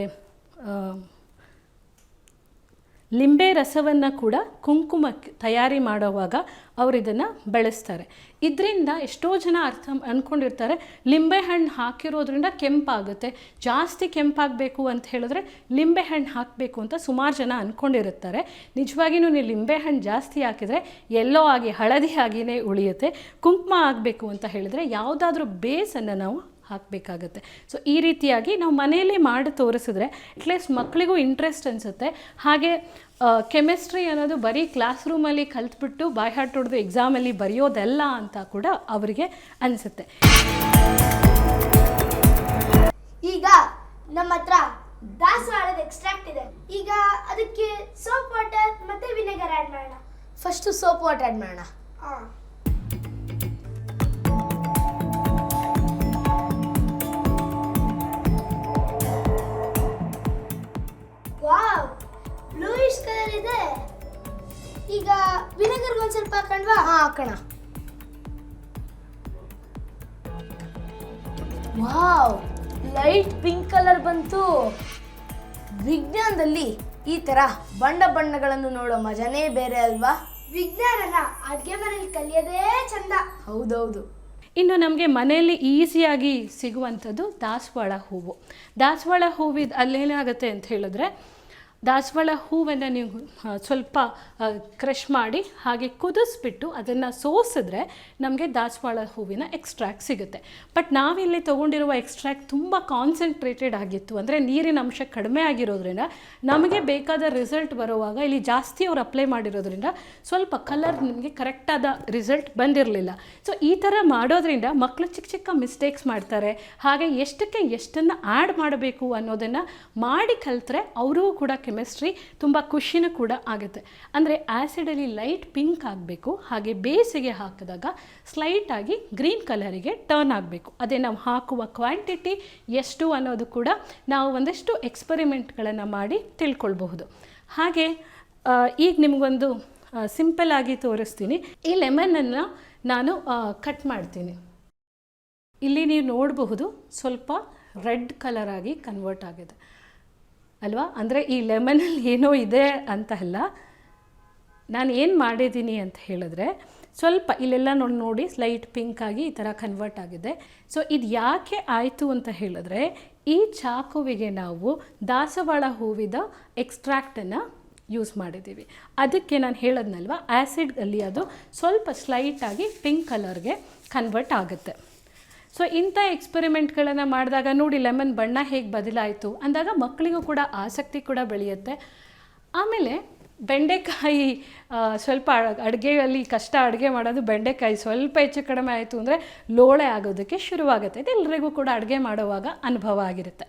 Speaker 1: ಲಿಂಬೆ ರಸವನ್ನು ಕೂಡ ಕುಂಕುಮಕ್ಕೆ ತಯಾರಿ ಮಾಡುವಾಗ ಅವರು ಇದನ್ನು ಬೆಳೆಸ್ತಾರೆ. ಇದರಿಂದ ಎಷ್ಟೋ ಜನ ಅಂದ್ಕೊಂಡಿರ್ತಾರೆ ಲಿಂಬೆ ಹಣ್ಣು ಹಾಕಿರೋದ್ರಿಂದ ಕೆಂಪಾಗುತ್ತೆ, ಜಾಸ್ತಿ ಕೆಂಪಾಗಬೇಕು ಅಂತ ಹೇಳಿದ್ರೆ ಲಿಂಬೆ ಹಣ್ಣು ಹಾಕಬೇಕು ಅಂತ ಸುಮಾರು ಜನ ಅಂದ್ಕೊಂಡಿರುತ್ತಾರೆ. ನಿಜವಾಗಿಯೂ ನೀವು ಲಿಂಬೆ ಹಣ್ಣು ಜಾಸ್ತಿ ಹಾಕಿದರೆ ಎಲ್ಲೋ ಆಗಿ ಹಳದಿ ಆಗಿಯೇ ಉಳಿಯುತ್ತೆ. ಕುಂಕುಮ ಆಗಬೇಕು ಅಂತ ಹೇಳಿದರೆ ಯಾವುದಾದ್ರೂ ಬೇಸನ್ನು ನಾವು ಹಾಕಬೇಕಾಗತ್ತೆ. ಸೊ ಈ ರೀತಿಯಾಗಿ ನಾವು ಮನೆಯಲ್ಲೇ ಮಾಡಿ ತೋರಿಸಿದ್ರೆ ಅಟ್ಲೀಸ್ಟ್ ಮಕ್ಕಳಿಗೂ ಇಂಟ್ರೆಸ್ಟ್ ಅನಿಸುತ್ತೆ. ಹಾಗೆ ಕೆಮಿಸ್ಟ್ರಿ ಅನ್ನೋದು ಬರೀ ಕ್ಲಾಸ್ ರೂಮಲ್ಲಿ ಕಲ್ತ್ಬಿಟ್ಟು ಬಾಯ್ ಹಾರ್ಟ್ ಹೊಡೆದು ಎಕ್ಸಾಮಲ್ಲಿ ಬರೆಯೋದಲ್ಲ ಅಂತ ಕೂಡ ಅವರಿಗೆ ಅನಿಸುತ್ತೆ.
Speaker 3: ಈಗ ನಮ್ಮ ಹತ್ರ ದಾಸವಾಳದ ಎಕ್ಸ್ಟ್ರಾಕ್ಟ್ ಇದೆ. ಈಗ ಅದಕ್ಕೆ ಸೋಪ್ ವಾಟರ್ ಮತ್ತೆ ವಿನೆಗರ್ ಆ್ಯಡ್ ಮಾಡೋಣ.
Speaker 2: ಫಸ್ಟು ಸೋಪ್ ವಾಟರ್ ಆ್ಯಡ್ ಮಾಡೋಣ.
Speaker 3: ಹಾಂ. ವಾವ್, ಬ್ಲೂಯಿಶ್ ಕಲರ್ ಇದೆ. ಈಗ ವಿನೆಗರ್ ಒಂದು ಸ್ವಲ್ಪ ಹಾಕೊಂಡ್ವಾ?
Speaker 2: ಹಾಕೋಣ. ವಾವ್, ಲೈಟ್ ಪಿಂಕ್ ಕಲರ್ ಬಂತು. ವಿಜ್ಞಾನದಲ್ಲಿ ಈ ಥರ ಬಣ್ಣ ಬಣ್ಣಗಳನ್ನು ನೋಡೋ ಮಜಾನೇ ಬೇರೆ ಅಲ್ವಾ?
Speaker 3: ವಿಜ್ಞಾನನ ಅಡುಗೆ ಮನೇಲಿ ಕಲಿಯೋದೇ ಚಂದ.
Speaker 2: ಹೌದೌದು.
Speaker 1: ಇನ್ನು ನಮಗೆ ಮನೆಯಲ್ಲಿ ಈಸಿಯಾಗಿ ಸಿಗುವಂಥದ್ದು ದಾಸವಾಳ ಹೂವು. ದಾಸವಾಳ ಹೂವಿದು ಅಲ್ಲೇನಾಗುತ್ತೆ ಅಂತ ಹೇಳಿದ್ರೆ, ದಾಸವಾಳ ಹೂವನ್ನು ನೀವು ಸ್ವಲ್ಪ ಕ್ರಷ್ ಮಾಡಿ ಹಾಗೆ ಕುದಿಸ್ಬಿಟ್ಟು ಅದನ್ನು ಸೋಸಿದ್ರೆ ನಮಗೆ ದಾಸವಾಳ ಹೂವಿನ ಎಕ್ಸ್ಟ್ರಾಕ್ಟ್ ಸಿಗುತ್ತೆ. ಬಟ್ ನಾವಿಲ್ಲಿ ತೊಗೊಂಡಿರುವ ಎಕ್ಸ್ಟ್ರಾಕ್ಟ್ ತುಂಬ ಕಾನ್ಸಂಟ್ರೇಟೆಡ್ ಆಗಿತ್ತು, ಅಂದರೆ ನೀರಿನ ಅಂಶ ಕಡಿಮೆ ಆಗಿರೋದ್ರಿಂದ ನಮಗೆ ಬೇಕಾದ ರಿಸಲ್ಟ್ ಬರುವಾಗ ಇಲ್ಲಿ ಜಾಸ್ತಿ ಅವ್ರು ಅಪ್ಲೈ ಮಾಡಿರೋದ್ರಿಂದ ಸ್ವಲ್ಪ ಕಲರ್ ನಿಮಗೆ ಕರೆಕ್ಟಾದ ರಿಸಲ್ಟ್ ಬಂದಿರಲಿಲ್ಲ. ಸೊ ಈ ಥರ ಮಾಡೋದ್ರಿಂದ ಮಕ್ಕಳು ಚಿಕ್ಕ ಚಿಕ್ಕ ಮಿಸ್ಟೇಕ್ಸ್ ಮಾಡ್ತಾರೆ. ಹಾಗೆ ಎಷ್ಟಕ್ಕೆ ಎಷ್ಟನ್ನು ಆ್ಯಡ್ ಮಾಡಬೇಕು ಅನ್ನೋದನ್ನು ಮಾಡಿ ಕಲಿತ್ರೆ ಅವರೂ ಕೂಡ ಕೆಮಿಸ್ಟ್ರಿ ತುಂಬ ಖುಷಿನೂ ಕೂಡ ಆಗುತ್ತೆ. ಅಂದರೆ ಆ್ಯಸಿಡಲ್ಲಿ ಲೈಟ್ ಪಿಂಕ್ ಆಗಬೇಕು, ಹಾಗೆ ಬೇಸಿಗೆ ಹಾಕಿದಾಗ ಸ್ಲೈಟಾಗಿ ಗ್ರೀನ್ ಕಲರಿಗೆ ಟರ್ನ್ ಆಗಬೇಕು. ಅದೇ ನಾವು ಹಾಕುವ ಕ್ವಾಂಟಿಟಿ ಎಷ್ಟು ಅನ್ನೋದು ಕೂಡ ನಾವು ಒಂದಷ್ಟು ಎಕ್ಸ್ಪರಿಮೆಂಟ್ಗಳನ್ನು ಮಾಡಿ ತಿಳ್ಕೊಳ್ಬಹುದು. ಹಾಗೆ ಈಗ ನಿಮಗೊಂದು ಸಿಂಪಲ್ ಆಗಿ ತೋರಿಸ್ತೀನಿ. ಈ ಲೆಮನನ್ನು ನಾನು ಕಟ್ ಮಾಡ್ತೀನಿ. ಇಲ್ಲಿ ನೀವು ನೋಡಬಹುದು ಸ್ವಲ್ಪ ರೆಡ್ ಕಲರ್ ಆಗಿ ಕನ್ವರ್ಟ್ ಆಗಿದೆ ಅಲ್ವಾ? ಅಂದರೆ ಈ ಲೆಮನಲ್ಲಿ ಏನೋ ಇದೆ ಅಂತ ಅಲ್ಲ. ನಾನು ಏನು ಮಾಡಿದ್ದೀನಿ ಅಂತ ಹೇಳಿದ್ರೆ, ಸ್ವಲ್ಪ ಇಲ್ಲೆಲ್ಲ ನೋಡಿ ಸ್ಲೈಟ್ ಪಿಂಕ್ ಆಗಿ ಈ ಥರ ಕನ್ವರ್ಟ್ ಆಗಿದೆ. ಸೊ ಇದು ಯಾಕೆ ಆಯಿತು ಅಂತ ಹೇಳಿದ್ರೆ, ಈ ಚಾಕುವಿಗೆ ನಾವು ದಾಸವಾಳ ಹೂವಿದ ಎಕ್ಸ್ಟ್ರಾಕ್ಟನ್ನು ಯೂಸ್ ಮಾಡಿದ್ದೀವಿ. ಅದಕ್ಕೆ ನಾನು ಹೇಳೋದ್ನಲ್ವ, ಆ್ಯಸಿಡಲ್ಲಿ ಅದು ಸ್ವಲ್ಪ ಸ್ಲೈಟಾಗಿ ಪಿಂಕ್ ಕಲರ್ಗೆ ಕನ್ವರ್ಟ್ ಆಗುತ್ತೆ. ಸೊ ಇಂಥ ಎಕ್ಸ್ಪೆರಿಮೆಂಟ್ಗಳನ್ನು ಮಾಡಿದಾಗ ನೋಡಿ ಲೆಮನ್ ಬಣ್ಣ ಹೇಗೆ ಬದಲಾಯಿತು ಅಂದಾಗ ಮಕ್ಕಳಿಗೂ ಕೂಡ ಆಸಕ್ತಿ ಕೂಡ ಬೆಳೆಯುತ್ತೆ. ಆಮೇಲೆ ಬೆಂಡೆಕಾಯಿ ಸ್ವಲ್ಪ ಅಡುಗೆಯಲ್ಲಿ ಕಷ್ಟ ಅಡುಗೆ ಮಾಡೋದು, ಬೆಂಡೆಕಾಯಿ ಸ್ವಲ್ಪ ಹೆಚ್ಚು ಕಡಿಮೆ ಆಯಿತು ಅಂದರೆ ಲೋಳೆ ಆಗೋದಕ್ಕೆ ಶುರುವಾಗುತ್ತೆ. ಇದು ಎಲ್ಲರಿಗೂ ಕೂಡ ಅಡುಗೆ ಮಾಡುವಾಗ ಅನುಭವ ಆಗಿರುತ್ತೆ.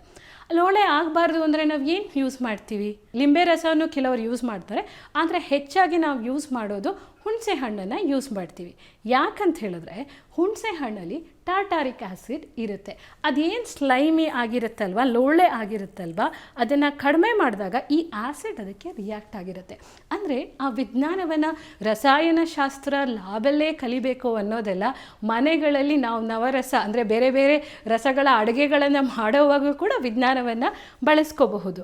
Speaker 1: ಲೋಳೆ ಆಗಬಾರ್ದು ಅಂದರೆ ನಾವು ಏನು ಯೂಸ್ ಮಾಡ್ತೀವಿ? ಲಿಂಬೆ ರಸವನ್ನು ಕೆಲವರು ಯೂಸ್ ಮಾಡ್ತಾರೆ, ಆದರೆ ಹೆಚ್ಚಾಗಿ ನಾವು ಯೂಸ್ ಮಾಡೋದು ಹುಣಸೆ ಹಣ್ಣನ್ನು ಯೂಸ್ ಮಾಡ್ತೀವಿ. ಯಾಕಂತ ಹೇಳಿದ್ರೆ ಹುಣಸೆ ಹಣ್ಣಲ್ಲಿ ಟಾಟಾರಿಕ್ ಆ್ಯಸಿಡ್ ಇರುತ್ತೆ. ಅದೇನು ಸ್ಲೈಮಿ ಆಗಿರುತ್ತಲ್ವ, ಲೋಳೆ ಆಗಿರುತ್ತಲ್ವ, ಅದನ್ನು ಕಡಿಮೆ ಮಾಡಿದಾಗ ಈ ಆ್ಯಸಿಡ್ ಅದಕ್ಕೆ ರಿಯಾಕ್ಟ್ ಆಗಿರುತ್ತೆ. ಅಂದರೆ ಆ ವಿಜ್ಞಾನವನ್ನು ರಸಾಯನಶಾಸ್ತ್ರ ಲ್ಯಾಬಲ್ಲೇ ಕಲಿಬೇಕು ಅನ್ನೋದೆಲ್ಲ ಮನೆಗಳಲ್ಲಿ ನಾವು ನವರಸ ಅಂದರೆ ಬೇರೆ ಬೇರೆ ರಸಗಳ ಅಡುಗೆಗಳನ್ನು ಮಾಡೋವಾಗೂ ಕೂಡ ವಿಜ್ಞಾನವನ್ನು ಬಳಸ್ಕೋಬಹುದು.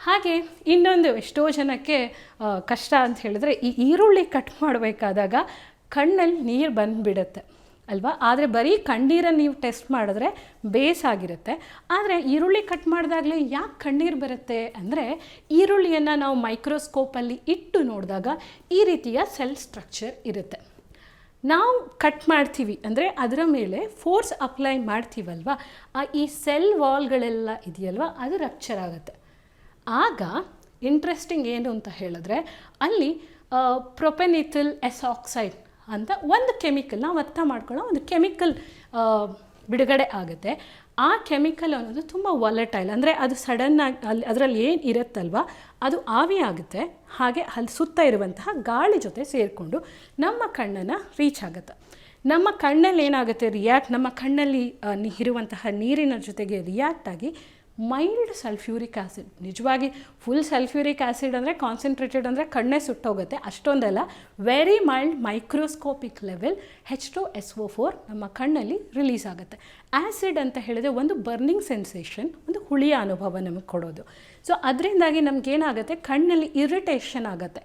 Speaker 1: ಹಾಗೆ ಇನ್ನೊಂದು ಎಷ್ಟೋ ಜನಕ್ಕೆ ಕಷ್ಟ ಅಂತ ಹೇಳಿದ್ರೆ, ಈ ಈರುಳ್ಳಿ ಕಟ್ ಮಾಡಬೇಕಾದಾಗ ಕಣ್ಣಲ್ಲಿ ನೀರು ಬಂದುಬಿಡುತ್ತೆ ಅಲ್ವಾ. ಆದರೆ ಬರೀ ಕಣ್ಣೀರನ್ನು ನೀವು ಟೆಸ್ಟ್ ಮಾಡಿದ್ರೆ ಬೇಸಾಗಿರುತ್ತೆ. ಆದರೆ ಈರುಳ್ಳಿ ಕಟ್ ಮಾಡಿದಾಗಲೇ ಯಾಕೆ ಕಣ್ಣೀರು ಬರುತ್ತೆ ಅಂದರೆ, ಈರುಳ್ಳಿಯನ್ನು ನಾವು ಮೈಕ್ರೋಸ್ಕೋಪಲ್ಲಿ ಇಟ್ಟು ನೋಡಿದಾಗ ಈ ರೀತಿಯ ಸೆಲ್ ಸ್ಟ್ರಕ್ಚರ್ ಇರುತ್ತೆ. ನಾವು ಕಟ್ ಮಾಡ್ತೀವಿ ಅಂದರೆ ಅದರ ಮೇಲೆ ಫೋರ್ಸ್ ಅಪ್ಲೈ ಮಾಡ್ತೀವಲ್ವ, ಈ ಸೆಲ್ ವಾಲ್ಗಳೆಲ್ಲ ಇದೆಯಲ್ವ ಅದು ರಪ್ಚರ್ ಆಗುತ್ತೆ. ಆಗ ಇಂಟ್ರೆಸ್ಟಿಂಗ್ ಏನು ಅಂತ ಹೇಳಿದ್ರೆ, ಅಲ್ಲಿ ಪ್ರೊಪೆನಿಥಿಲ್ ಎಸಾಕ್ಸೈಡ್ ಅಂತ ಒಂದು ಕೆಮಿಕಲ್, ನಾವು ಅರ್ಥ ಮಾಡ್ಕೊಳ್ಳೋ ಒಂದು ಕೆಮಿಕಲ್ ಬಿಡುಗಡೆ ಆಗುತ್ತೆ. ಆ ಕೆಮಿಕಲ್ ಅನ್ನೋದು ತುಂಬ ವಾಲಟೈಲ್, ಅಂದರೆ ಅದು ಸಡನ್ನಾಗಿ ಅದರಲ್ಲಿ ಏನು ಇರುತ್ತಲ್ವ ಅದು ಆವಿ ಆಗುತ್ತೆ. ಹಾಗೆ ಅಲ್ಲಿ ಸುತ್ತ ಇರುವಂತಹ ಗಾಳಿ ಜೊತೆ ಸೇರಿಕೊಂಡು ನಮ್ಮ ಕಣ್ಣನ್ನು ರೀಚ್ ಆಗುತ್ತೆ. ನಮ್ಮ ಕಣ್ಣಲ್ಲಿ ಏನಾಗುತ್ತೆ ನಮ್ಮ ಕಣ್ಣಲ್ಲಿ ಇರುವಂತಹ ನೀರಿನ ಜೊತೆಗೆ ರಿಯಾಕ್ಟ್ ಆಗಿ ಮೈಲ್ಡ್ ಸಲ್ಫ್ಯೂರಿಕ್ ಆ್ಯಸಿಡ್, ನಿಜವಾಗಿ ಫುಲ್ ಸಲ್ಫ್ಯೂರಿಕ್ ಆ್ಯಸಿಡ್ ಅಂದರೆ ಕಾನ್ಸಂಟ್ರೇಟೆಡ್ ಅಂದರೆ ಕಣ್ಣೇ ಸುಟ್ಟೋಗುತ್ತೆ, ಅಷ್ಟೊಂದಲ್ಲ, very mild microscopic level H2SO4 ನಮ್ಮ ಕಣ್ಣಲ್ಲಿ ರಿಲೀಸ್ ಆಗುತ್ತೆ. ಆ್ಯಸಿಡ್ ಅಂತ ಹೇಳಿದ್ರೆ ಒಂದು ಬರ್ನಿಂಗ್ ಸೆನ್ಸೇಷನ್, ಒಂದು ಹುಳಿಯ ಅನುಭವ ನಮಗೆ ಕೊಡೋದು. ಸೊ ಅದರಿಂದಾಗಿ ನಮಗೇನಾಗುತ್ತೆ, ಕಣ್ಣಲ್ಲಿ ಇರಿಟೇಷನ್ ಆಗುತ್ತೆ.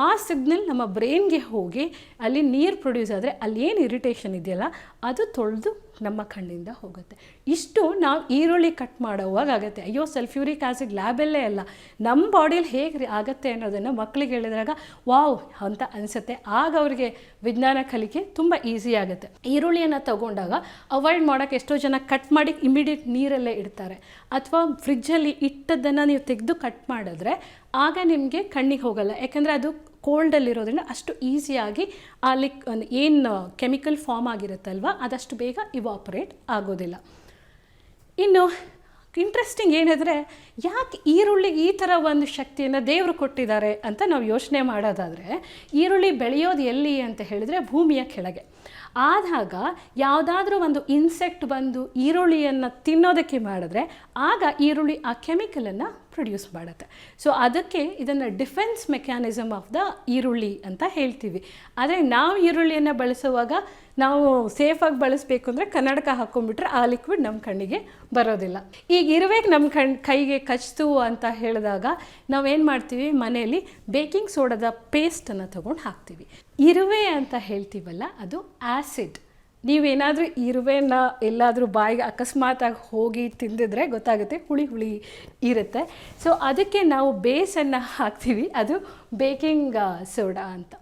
Speaker 1: ಆ ಸಿಗ್ನಲ್ ನಮ್ಮ ಬ್ರೈನ್ಗೆ ಹೋಗಿ ಅಲ್ಲಿ ನೀರು ಪ್ರೊಡ್ಯೂಸ್ ಆದರೆ ಅಲ್ಲಿ ಏನು ಇರಿಟೇಷನ್ ಇದೆಯಲ್ಲ ಅದು ತೊಳೆದು ನಮ್ಮ ಕಣ್ಣಿಂದ ಹೋಗುತ್ತೆ. ಇಷ್ಟು ನಾವು ಈರುಳ್ಳಿ ಕಟ್ ಮಾಡೋವಾಗ ಆಗುತ್ತೆ. ಅಯ್ಯೋ ಸಲ್ಫ್ಯೂರಿಕ್ ಆ್ಯಸಿಡ್ ಲ್ಯಾಬಲ್ಲೇ ಅಲ್ಲ, ನಮ್ಮ ಬಾಡಿಯಲ್ಲಿ ಹೇಗೆ ಆಗುತ್ತೆ ಅನ್ನೋದನ್ನು ಮಕ್ಕಳಿಗೆ ಹೇಳಿದಾಗ ವಾವ್ ಅಂತ ಅನಿಸುತ್ತೆ. ಆಗ ಅವರಿಗೆ ವಿಜ್ಞಾನ ಕಲಿಕೆ ತುಂಬ ಈಸಿ ಆಗುತ್ತೆ. ಈರುಳ್ಳಿಯನ್ನು ತಗೊಂಡಾಗ ಅವಾಯ್ಡ್ ಮಾಡೋಕ್ಕೆ ಎಷ್ಟೋ ಜನ ಕಟ್ ಮಾಡಿ ಇಮಿಡಿಯೇಟ್ ನೀರಲ್ಲೇ ಇಡ್ತಾರೆ, ಅಥವಾ ಫ್ರಿಜ್ಜಲ್ಲಿ ಇಟ್ಟದ್ದನ್ನು ನೀವು ತೆಗೆದು ಕಟ್ ಮಾಡಿದ್ರೆ ಆಗ ನಿಮಗೆ ಕಣ್ಣಿಗೆ ಹೋಗಲ್ಲ. ಯಾಕೆಂದರೆ ಅದು ಕೋಲ್ಡಲ್ಲಿರೋದ್ರಿಂದ ಅಷ್ಟು ಈಸಿಯಾಗಿ ಅಲ್ಲಿ ಏನು ಕೆಮಿಕಲ್ ಫಾರ್ಮ್ ಆಗಿರುತ್ತಲ್ವ ಅದಷ್ಟು ಬೇಗ ಇವಾಪರೇಟ್ ಆಗೋದಿಲ್ಲ. ಇನ್ನು ಇಂಟ್ರೆಸ್ಟಿಂಗ್ ಏನಿದ್ರೆ, ಯಾಕೆ ಈರುಳ್ಳಿಗೆ ಈ ಥರ ಒಂದು ಶಕ್ತಿಯನ್ನು ದೇವರು ಕೊಟ್ಟಿದ್ದಾರೆ ಅಂತ ನಾವು ಯೋಚನೆ ಮಾಡೋದಾದರೆ, ಈರುಳ್ಳಿ ಬೆಳೆಯೋದು ಎಲ್ಲಿ ಅಂತ ಹೇಳಿದರೆ ಭೂಮಿಯ ಕೆಳಗೆ. ಆದಾಗ ಯಾವುದಾದ್ರೂ ಒಂದು ಇನ್ಸೆಕ್ಟ್ ಬಂದು ಈರುಳ್ಳಿಯನ್ನು ತಿನ್ನೋದಕ್ಕೆ ಮಾಡಿದ್ರೆ ಆಗ ಈರುಳ್ಳಿ ಆ ಕೆಮಿಕಲನ್ನು ಪ್ರೊಡ್ಯೂಸ್ ಮಾಡುತ್ತೆ. ಸೊ ಅದಕ್ಕೆ ಇದನ್ನು ಡಿಫೆನ್ಸ್ ಮೆಕ್ಯಾನಿಸಮ್ ಆಫ್ ದ ಈರುಳ್ಳಿ ಅಂತ ಹೇಳ್ತೀವಿ. ಆದರೆ ನಾವು ಈರುಳ್ಳಿಯನ್ನು ಬಳಸುವಾಗ ನಾವು ಸೇಫಾಗಿ ಬಳಸಬೇಕು ಅಂದರೆ ಕನ್ನಡಕ ಹಾಕ್ಕೊಂಡ್ಬಿಟ್ರೆ ಆ ಲಿಕ್ವಿಡ್ ನಮ್ಮ ಕಣ್ಣಿಗೆ ಬರೋದಿಲ್ಲ. ಈಗ ಇರುವೆಗೆ ನಮ್ಮ ಕೈಗೆ ಕಚ್ತು ಅಂತ ಹೇಳಿದಾಗ ನಾವೇನು ಮಾಡ್ತೀವಿ, ಮನೆಯಲ್ಲಿ ಬೇಕಿಂಗ್ ಸೋಡಾದ ಪೇಸ್ಟನ್ನು ತೊಗೊಂಡು ಹಾಕ್ತೀವಿ. ಇರುವೆ ಅಂತ ಹೇಳ್ತೀವಲ್ಲ ಅದು ಆ್ಯಸಿಡ್. ನೀವೇನಾದರೂ ಇರುವೆನ ಎಲ್ಲಾದರೂ ಬಾಯಿಗೆ ಅಕಸ್ಮಾತಾಗಿ ಹೋಗಿ ತಿಂದಿದ್ರೆ ಗೊತ್ತಾಗುತ್ತೆ, ಹುಳಿ ಹುಳಿ ಇರುತ್ತೆ. ಸೊ ಅದಕ್ಕೆ ನಾವು ಬೇಸನ್ನು ಹಾಕ್ತೀವಿ, ಅದು ಬೇಕಿಂಗ್ ಸೋಡಾ ಅಂತ.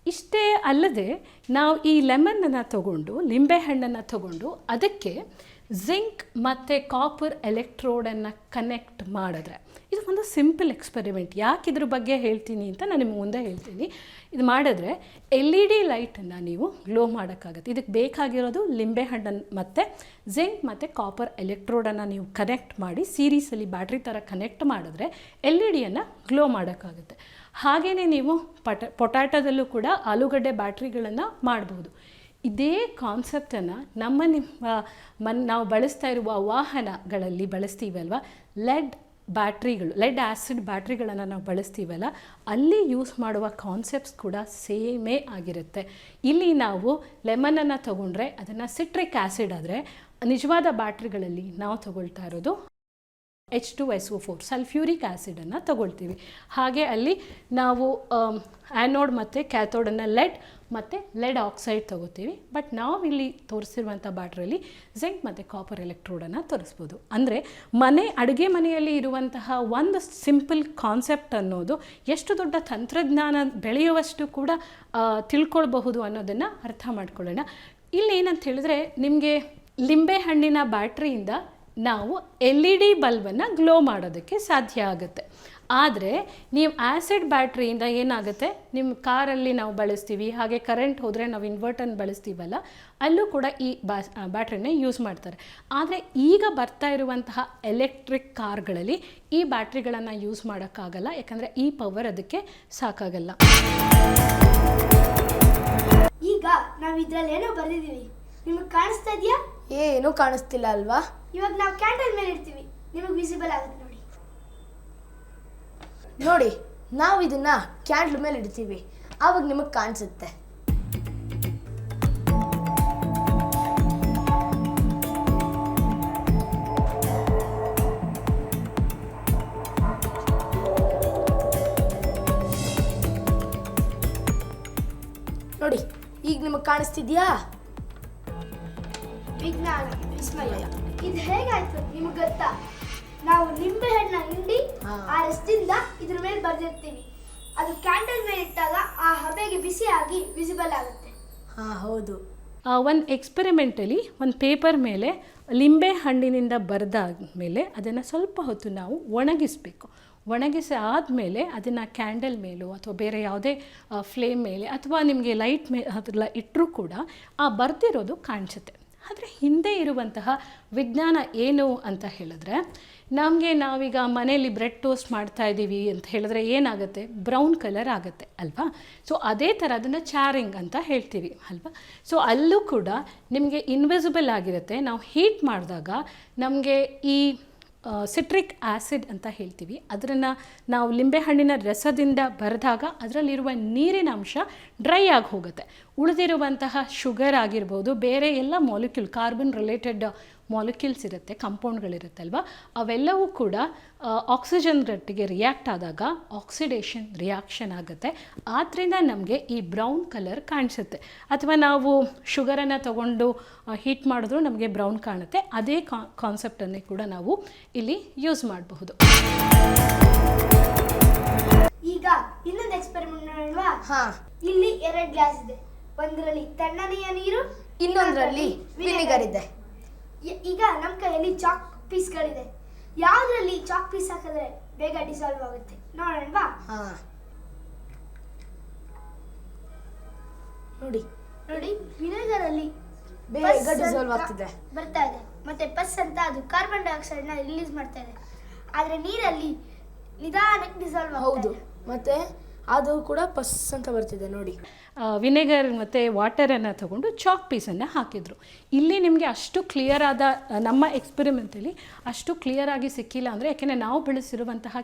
Speaker 1: ಇಷ್ಟೇ ಅಲ್ಲದೆ ನಾವು ಈ ಲೆಮನನ್ನು ತಗೊಂಡು, ಲಿಂಬೆಹಣ್ಣನ್ನು ತಗೊಂಡು ಅದಕ್ಕೆ ಜಿಂಕ್ ಮತ್ತು ಕಾಪರ್ ಎಲೆಕ್ಟ್ರೋಡನ್ನು ಕನೆಕ್ಟ್ ಮಾಡಿದ್ರೆ, ಇದು ಒಂದು ಸಿಂಪಲ್ ಎಕ್ಸ್ಪೆರಿಮೆಂಟ್. ಯಾಕೆ ಇದ್ರ ಬಗ್ಗೆ ಹೇಳ್ತೀನಿ ಅಂತ ನಾನು ನಿಮ್ಗೆ ಮುಂದೆ ಹೇಳ್ತೀನಿ. ಇದು ಮಾಡಿದ್ರೆ LED ಲೈಟನ್ನು ನೀವು ಗ್ಲೋ ಮಾಡೋಕ್ಕಾಗತ್ತೆ. ಇದಕ್ಕೆ ಬೇಕಾಗಿರೋದು ಲಿಂಬೆಹಣ್ಣನ್ನು ಮತ್ತು ಜಿಂಕ್ ಮತ್ತು ಕಾಪರ್ ಎಲೆಕ್ಟ್ರೋಡನ್ನು ನೀವು ಕನೆಕ್ಟ್ ಮಾಡಿ ಸೀರೀಸಲ್ಲಿ ಬ್ಯಾಟ್ರಿ ಥರ ಕನೆಕ್ಟ್ ಮಾಡಿದ್ರೆ LEDಯನ್ನು ಗ್ಲೋ ಮಾಡೋಕ್ಕಾಗುತ್ತೆ. ಹಾಗೆಯೇ ನೀವು ಪೊಟ್ಯಾಟೋದಲ್ಲೂ ಕೂಡ ಆಲೂಗಡ್ಡೆ ಬ್ಯಾಟ್ರಿಗಳನ್ನು ಮಾಡ್ಬೋದು. ಇದೇ ಕಾನ್ಸೆಪ್ಟನ್ನು ನಾವು ಬಳಸ್ತಾ ಇರುವ ವಾಹನಗಳಲ್ಲಿ ಬಳಸ್ತೀವಲ್ವ, ಲೆಡ್ ಆ್ಯಸಿಡ್ ಬ್ಯಾಟ್ರಿಗಳನ್ನು ನಾವು ಬಳಸ್ತೀವಲ್ಲ, ಅಲ್ಲಿ ಯೂಸ್ ಮಾಡುವ ಕಾನ್ಸೆಪ್ಟ್ಸ್ ಕೂಡ ಸೇಮೇ ಆಗಿರುತ್ತೆ. ಇಲ್ಲಿ ನಾವು ಲೆಮನನ್ನು ತೊಗೊಂಡ್ರೆ ಅದನ್ನು ಸಿಟ್ರಿಕ್ ಆ್ಯಸಿಡ್ ಆದರೆ, ನಿಜವಾದ ಬ್ಯಾಟ್ರಿಗಳಲ್ಲಿ ನಾವು ತಗೊಳ್ತಾ ಇರೋದು H2SO4 ಸಲ್ಫ್ಯೂರಿಕ್ ಆ್ಯಸಿಡನ್ನು ತಗೊಳ್ತೀವಿ. ಹಾಗೆ ಅಲ್ಲಿ ನಾವು ಆ್ಯನೋಡ್ ಮತ್ತು ಕ್ಯಾಥೋಡನ್ನು ಲೆಡ್ ಆಕ್ಸೈಡ್ ತಗೋತೀವಿ. ಬಟ್ ನಾವು ಇಲ್ಲಿ ತೋರಿಸಿರುವಂಥ ಬ್ಯಾಟ್ರಿಯಲ್ಲಿ ಜಿಂಕ್ ಮತ್ತು ಕಾಪರ್ ಎಲೆಕ್ಟ್ರೋಡನ್ನು ತೋರಿಸ್ಬೋದು. ಅಂದರೆ ಅಡುಗೆ ಮನೆಯಲ್ಲಿ ಇರುವಂತಹ ಒಂದು ಸಿಂಪಲ್ ಕಾನ್ಸೆಪ್ಟ್ ಅನ್ನೋದು ಎಷ್ಟು ದೊಡ್ಡ ತಂತ್ರಜ್ಞಾನ ಬೆಳೆಯುವಷ್ಟು ಕೂಡ ತಿಳ್ಕೊಳ್ಬಹುದು ಅನ್ನೋದನ್ನು ಅರ್ಥ ಮಾಡ್ಕೊಳ್ಳೋಣ. ಇಲ್ಲಿ ಏನಂತ ಹೇಳಿದ್ರೆ, ನಿಮಗೆ ಲಿಂಬೆಹಣ್ಣಿನ ಬ್ಯಾಟ್ರಿಯಿಂದ ನಾವು LED ಬಲ್ಬನ್ನು ಗ್ಲೋ ಮಾಡೋದಕ್ಕೆ ಸಾಧ್ಯ ಆಗುತ್ತೆ. ಆದರೆ ನೀವು ಆ್ಯಸಿಡ್ ಬ್ಯಾಟ್ರಿಯಿಂದ ಏನಾಗುತ್ತೆ, ನಿಮ್ಮ ಕಾರಲ್ಲಿ ನಾವು ಬಳಸ್ತೀವಿ, ಹಾಗೆ ಕರೆಂಟ್ ಹೋದರೆ ನಾವು ಇನ್ವರ್ಟರ್ನ ಬಳಸ್ತೀವಲ್ಲ, ಅಲ್ಲೂ ಕೂಡ ಈ ಬ್ಯಾಟ್ರಿನೇ ಯೂಸ್ ಮಾಡ್ತಾರೆ. ಆದರೆ ಈಗ ಬರ್ತಾ ಇರುವಂತಹ ಎಲೆಕ್ಟ್ರಿಕ್ ಕಾರ್ಗಳಲ್ಲಿ ಈ ಬ್ಯಾಟ್ರಿಗಳನ್ನು ಯೂಸ್ ಮಾಡೋಕ್ಕಾಗಲ್ಲ, ಯಾಕಂದರೆ ಈ ಪವರ್ ಅದಕ್ಕೆ ಸಾಕಾಗಲ್ಲ.
Speaker 3: ಈಗ ನಾವು ಇದರಲ್ಲಿ ಏನೋ ಬರೆದಿದ್ದೀವಿ, ನಿಮಗೆ ಕಾಣಿಸ್ತಾ ಇದೆಯಾ?
Speaker 2: ಏನೂ ಕಾಣಿಸ್ತಿಲ್ಲ ಅಲ್ವಾ?
Speaker 3: ಇವಾಗ ನಾವು ಕ್ಯಾಂಡಲ್ ಮೇಲೆ ಇರ್ತೀವಿ, ನಿಮಗೆ ವಿಸಿಬಲ್ ಆಗುತ್ತೆ
Speaker 2: ನೋಡಿ. ನಾವು ಇದನ್ನ ಕ್ಯಾಂಡಲ್ ಮೇಲೆ ಇಡ್ತೀವಿ, ಆವಾಗ ನಿಮಗೆ ಕಾಣಿಸುತ್ತೆ. ನಿಮಗೆ ಕಾಣಿಸ್ತಿದ್ಯಾ?
Speaker 3: ವಿಜ್ಞಾನ ವಿಸ್ಮಯ. ಇದು ಹೇಗಾಯ್ತು ನಿಮ್ಗೆ ಗೊತ್ತಾ? ನಾವು ನಿಂಬೆ ಹಣ್ಣ ಹಿಂಡಿ ಆ ರಸದಿಂದ ಇದ್ರ ಮೇಲೆ ಬರ್ದಿರ್ತೀವಿ. ಅದು ಕ್ಯಾಂಡಲ್ ಮೇಲೆ ಇಟ್ಟಾಗ ಆ ಹಬೆಗೆ ಬಿಸಿ ಆಗಿ ವಿಸಿಬಲ್ ಆಗುತ್ತೆ.
Speaker 2: ಹೌದು.
Speaker 1: ಒಂದು ಎಕ್ಸ್ಪೆರಿಮೆಂಟಲ್ಲಿ ಒಂದು ಪೇಪರ್ ಮೇಲೆ ಲಿಂಬೆ ಹಣ್ಣಿನಿಂದ ಬರೆದಾದ್ಮೇಲೆ ಅದನ್ನು ಸ್ವಲ್ಪ ಹೊತ್ತು ನಾವು ಒಣಗಿಸಬೇಕು. ಒಣಗಿಸಿ ಆದಮೇಲೆ ಅದನ್ನು ಕ್ಯಾಂಡಲ್ ಮೇಲೋ ಅಥವಾ ಬೇರೆ ಯಾವುದೇ ಫ್ಲೇಮ್ ಮೇಲೆ ಅಥವಾ ನಿಮಗೆ ಲೈಟ್ ಮೇಲೆ ಇಟ್ಟರೂ ಕೂಡ ಆ ಬರ್ದಿರೋದು ಕಾಣಿಸುತ್ತೆ. ಆದರೆ ಹಿಂದೆ ಇರುವಂತಹ ವಿಜ್ಞಾನ ಏನು ಅಂತ ಹೇಳಿದ್ರೆ, ನಾವೀಗ ಮನೆಯಲ್ಲಿ ಬ್ರೆಡ್ ಟೋಸ್ಟ್ ಮಾಡ್ತಾ ಇದ್ದೀವಿ ಅಂತ ಹೇಳಿದ್ರೆ ಏನಾಗುತ್ತೆ? ಬ್ರೌನ್ ಕಲರ್ ಆಗುತ್ತೆ ಅಲ್ವಾ? ಸೊ ಅದೇ ಥರ ಅದನ್ನು ಚಾರಿಂಗ್ ಅಂತ ಹೇಳ್ತೀವಿ ಅಲ್ವಾ? ಸೊ ಅಲ್ಲೂ ಕೂಡ ನಿಮಗೆ ಇನ್ವಿಸಿಬಲ್ ಆಗಿರುತ್ತೆ. ನಾವು ಹೀಟ್ ಮಾಡಿದಾಗ ನಮಗೆ ಈ ಸಿಟ್ರಿಕ್ ಆ್ಯಸಿಡ್ ಅಂತ ಹೇಳ್ತೀವಿ, ಅದನ್ನು ನಾವು ಲಿಂಬೆಹಣ್ಣಿನ ರಸದಿಂದ ಬರೆದಾಗ ಅದರಲ್ಲಿರುವ ನೀರಿನ ಅಂಶ ಡ್ರೈ ಆಗಿ ಹೋಗುತ್ತೆ. ಉಳಿದಿರುವಂತಹ ಶುಗರ್ ಆಗಿರ್ಬೋದು, ಬೇರೆ ಎಲ್ಲ ಮಾಲಿಕ್ಯೂಲ್, ಕಾರ್ಬನ್ ರಿಲೇಟೆಡ್ ಮಾಲಿಕ್ಯೂಲ್ಸ್ ಇರುತ್ತೆ, ಕಂಪೌಂಡ್ಗಳಿರುತ್ತಲ್ವ, ಅವೆಲ್ಲವೂ ಕೂಡ ಆಕ್ಸಿಜನ್ ರೊಟ್ಟಿಗೆ ರಿಯಾಕ್ಟ್ ಆದಾಗ ಆಕ್ಸಿಡೇಷನ್ ರಿಯಾಕ್ಷನ್ ಆಗುತ್ತೆ. ಆದ್ದರಿಂದ ನಮಗೆ ಈ ಬ್ರೌನ್ ಕಲರ್ ಕಾಣಿಸುತ್ತೆ. ಅಥವಾ ನಾವು ಶುಗರನ್ನು ತಗೊಂಡು ಹೀಟ್ ಮಾಡಿದ್ರೂ ನಮಗೆ ಬ್ರೌನ್ ಕಾಣುತ್ತೆ. ಅದೇ ಕಾನ್ಸೆಪ್ಟನ್ನೇ ಕೂಡ ನಾವು ಇಲ್ಲಿ ಯೂಸ್ ಮಾಡಬಹುದು.
Speaker 3: ಈಗ ಇನ್ನೊಂದು ಎಕ್ಸ್ಪೆರಿಮೆಂಟ್ ನೋಡಲ್ವಾ? ಇಲ್ಲಿ 2 ಗ್ಲಾಸ್ ಇದೆ. ಒಂದರಲ್ಲಿ ತಣ್ಣನೆಯ ನೀರು,
Speaker 2: ಇನ್ನೊಂದರಲ್ಲಿ ವಿನೆಗರ್ ಇದೆ.
Speaker 3: ಈಗ ನಮ್ಮ ಕೈಯಲ್ಲಿ ಚಾಕ್ ಪೀಸ್ಗಳಿದೆ. ಯಾವುದರಲ್ಲಿ ಚಾಕ್ ಪೀಸ್ ಹಾಕಿದ್ರೆ ಬೇಗ ಡಿಸಾಲ್ವ್ ಆಗುತ್ತೆ ನೋಡೋಣವಾ?
Speaker 2: ನೋಡಿ
Speaker 3: ನೋಡಿ, ವಿನೆಗರ್ ಅಲ್ಲಿ
Speaker 2: ಬೇಗ ಡಿಸಾಲ್ವ್ ಆಗ್ತಿದೆ,
Speaker 3: ಬರ್ತಾ ಇದೆ. ಮತ್ತೆ ಪಸ್ ಅಂತ ಅದು ಕಾರ್ಬನ್ ಡೈಆಕ್ಸೈಡ್ ನ ರಿಲೀಸ್ ಮಾಡ್ತಾ ಇದೆ. ಆದ್ರೆ ನೀರಲ್ಲಿ ನಿಧಾನಕ್ಕೆ ಡಿಸಾಲ್ವ್
Speaker 2: ಹೌದು. ಮತ್ತೆ ಅದು ಕೂಡ ಪಸ್ ಅಂತ ಬರ್ತಿದೆ ನೋಡಿ.
Speaker 1: ವಿನೆಗರ್ ಮತ್ತು ವಾಟರನ್ನು ತಗೊಂಡು ಚಾಕ್ ಪೀಸನ್ನು ಹಾಕಿದರು. ಇಲ್ಲಿ ನಿಮಗೆ ಅಷ್ಟು ಕ್ಲಿಯರ್ ಆದ, ನಮ್ಮ ಎಕ್ಸ್ಪೆರಿಮೆಂಟಲ್ಲಿ ಅಷ್ಟು ಕ್ಲಿಯರ್ ಆಗಿ ಸಿಕ್ಕಿಲ್ಲ. ಅಂದರೆ ಯಾಕೆಂದರೆ ನಾವು ಬಳಸಿರುವಂತಹ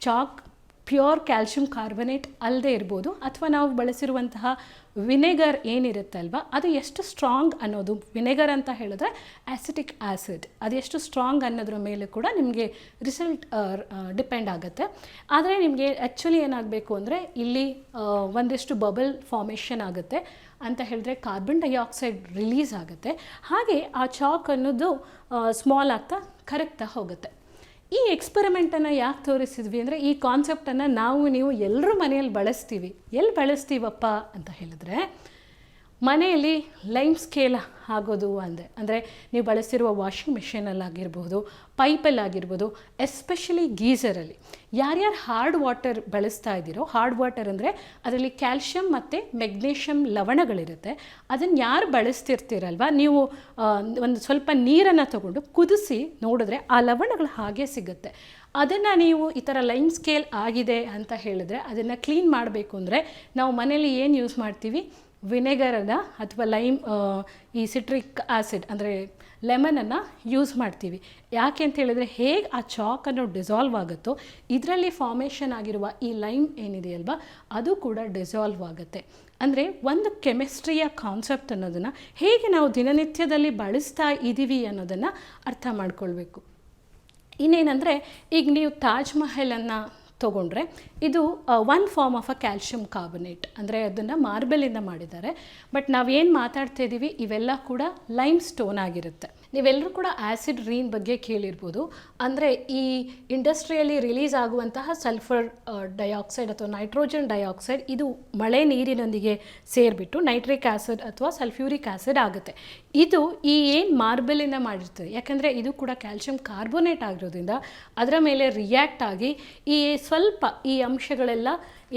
Speaker 1: ಚಾಕ್ ಪ್ಯೂರ್ ಕ್ಯಾಲ್ಶಿಯಂ ಕಾರ್ಬನೇಟ್ ಅಲ್ಲದೆ ಇರ್ಬೋದು, ಅಥವಾ ನಾವು ಬಳಸಿರುವಂತಹ ವಿನೆಗರ್ ಏನಿರುತ್ತಲ್ವ ಅದು ಎಷ್ಟು ಸ್ಟ್ರಾಂಗ್ ಅನ್ನೋದು, ವಿನೆಗರ್ ಅಂತ ಹೇಳಿದ್ರೆ ಆ್ಯಸಿಟಿಕ್ ಆ್ಯಸಿಡ್, ಅದು ಎಷ್ಟು ಸ್ಟ್ರಾಂಗ್ ಅನ್ನೋದ್ರ ಮೇಲೆ ಕೂಡ ನಿಮಗೆ ರಿಸಲ್ಟ್ ಡಿಪೆಂಡ್ ಆಗುತ್ತೆ. ಆದರೆ ನಿಮಗೆ ಆ್ಯಕ್ಚುಲಿ ಏನಾಗಬೇಕು ಅಂದರೆ ಇಲ್ಲಿ ಒಂದಿಷ್ಟು ಬಬಲ್ ಫಾರ್ಮೇಷನ್ ಆಗುತ್ತೆ ಅಂತ ಹೇಳಿದ್ರೆ ಕಾರ್ಬನ್ ಡೈಆಕ್ಸೈಡ್ ರಿಲೀಸ್ ಆಗುತ್ತೆ. ಹಾಗೆ ಆ ಚಾಕ್ ಅನ್ನೋದು ಸ್ಮಾಲ್ ಆಗ್ತಾ ಕರಗ್ತಾ ಹೋಗುತ್ತೆ. ಈ ಎಕ್ಸ್ಪೆರಿಮೆಂಟನ್ನು ಯಾಕೆ ತೋರಿಸಿದ್ವಿ ಅಂದರೆ, ಈ ಕಾನ್ಸೆಪ್ಟನ್ನು ನೀವು ಎಲ್ಲರೂ ಮನೆಯಲ್ಲಿ ಬಳಸ್ತೀವಿ. ಎಲ್ಲಿ ಬಳಸ್ತೀವಪ್ಪ ಅಂತ ಹೇಳಿದ್ರೆ, ಮನೆಯಲ್ಲಿ ಲೈಮ್ ಸ್ಕೇಲ್ ಆಗೋದು ಅಂದರೆ ನೀವು ಬಳಸಿರುವ ವಾಷಿಂಗ್ ಮಿಷಿನಲ್ಲಾಗಿರ್ಬೋದು, ಪೈಪಲ್ಲಾಗಿರ್ಬೋದು, ಎಸ್ಪೆಷಲಿ ಗೀಝರಲ್ಲಿ ಯಾರ್ಯಾರು ಹಾರ್ಡ್ ವಾಟರ್ ಬಳಸ್ತಾ ಇದ್ದೀರೋ, ಹಾರ್ಡ್ ವಾಟರ್ ಅಂದರೆ ಅದರಲ್ಲಿ ಕ್ಯಾಲ್ಶಿಯಂ ಮತ್ತು ಮೆಗ್ನೀಷಿಯಮ್ ಲವಣಗಳಿರುತ್ತೆ. ಅದನ್ನು ಯಾರು ಬಳಸ್ತಿರ್ತೀರಲ್ವ, ನೀವು ಒಂದು ಸ್ವಲ್ಪ ನೀರನ್ನು ತಗೊಂಡು ಕುದಿಸಿ ನೋಡಿದ್ರೆ ಆ ಲವಣಗಳು ಹಾಗೆ ಸಿಗುತ್ತೆ. ಅದನ್ನು ನೀವು ಈ ಥರ ಲೈಮ್ ಸ್ಕೇಲ್ ಆಗಿದೆ ಅಂತ ಹೇಳಿದ್ರೆ ಅದನ್ನು ಕ್ಲೀನ್ ಮಾಡಬೇಕು ಅಂದರೆ ನಾವು ಮನೇಲಿ ಏನು ಯೂಸ್ ಮಾಡ್ತೀವಿ? ವಿನೆಗರನ್ನು ಅಥವಾ ಲೈಮ್, ಈ ಸಿಟ್ರಿಕ್ ಆ್ಯಸಿಡ್ ಅಂದರೆ ಲೆಮನನ್ನು ಯೂಸ್ ಮಾಡ್ತೀವಿ. ಯಾಕೆ ಅಂತ ಹೇಳಿದರೆ, ಹೇಗೆ ಆ ಚಾಕನ್ನು ಡಿಸಾಲ್ವ್ ಆಗುತ್ತೋ ಇದರಲ್ಲಿ ಫಾರ್ಮೇಷನ್ ಆಗಿರುವ ಈ ಲೈಮ್ ಏನಿದೆಯಲ್ವ ಅದು ಕೂಡ ಡಿಸಾಲ್ವ್ ಆಗುತ್ತೆ. ಅಂದರೆ ಒಂದು ಕೆಮಿಸ್ಟ್ರಿಯ ಕಾನ್ಸೆಪ್ಟ್ ಅನ್ನೋದನ್ನು ಹೇಗೆ ನಾವು ದಿನನಿತ್ಯದಲ್ಲಿ ಬಳಸ್ತಾ ಇದ್ದೀವಿ ಅನ್ನೋದನ್ನು ಅರ್ಥ ಮಾಡ್ಕೊಳ್ಬೇಕು. ಇನ್ನೇನೆಂದರೆ, ಈಗ ನೀವು ತಾಜ್ ಮಹಲನ್ನು ತೊಗೊಂಡ್ರೆ ಇದು one form of a calcium carbonate, ಅಂದರೆ ಅದನ್ನು ಮಾರ್ಬಲಿಂದ ಮಾಡಿದ್ದಾರೆ. ಬಟ್ ನಾವೇನು ಮಾತಾಡ್ತಾ ಇದ್ದೀವಿ ಇವೆಲ್ಲ ಕೂಡ ಲೈಮ್ ಸ್ಟೋನ್ ಆಗಿರುತ್ತೆ. ನೀವೆಲ್ಲರೂ ಕೂಡ ಆ್ಯಸಿಡ್ ರೀನ್ ಬಗ್ಗೆ ಕೇಳಿರ್ಬೋದು. ಅಂದರೆ ಈ ಇಂಡಸ್ಟ್ರಿಯಲ್ಲಿ ರಿಲೀಸ್ ಆಗುವಂತಹ ಸಲ್ಫರ್ ಡೈಆಕ್ಸೈಡ್ ಅಥವಾ ನೈಟ್ರೋಜನ್ ಡೈಆಕ್ಸೈಡ್ ಇದು ಮಳೆ ನೀರಿನೊಂದಿಗೆ ಸೇರಿಬಿಟ್ಟು ನೈಟ್ರಿಕ್ ಆ್ಯಸಿಡ್ ಅಥವಾ ಸಲ್ಫ್ಯೂರಿಕ್ ಆ್ಯಸಿಡ್ ಆಗುತ್ತೆ. ಇದು ಈ ಏನು ಮಾರ್ಬಲಿಂದ ಮಾಡಿರ್ತದೆ, ಯಾಕಂದರೆ ಇದು ಕೂಡ ಕ್ಯಾಲ್ಶಿಯಂ ಕಾರ್ಬೋನೇಟ್ ಆಗಿರೋದ್ರಿಂದ ಅದರ ಮೇಲೆ ರಿಯಾಕ್ಟ್ ಆಗಿ ಈ ಸ್ವಲ್ಪ ಈ ಅಂಶಗಳೆಲ್ಲ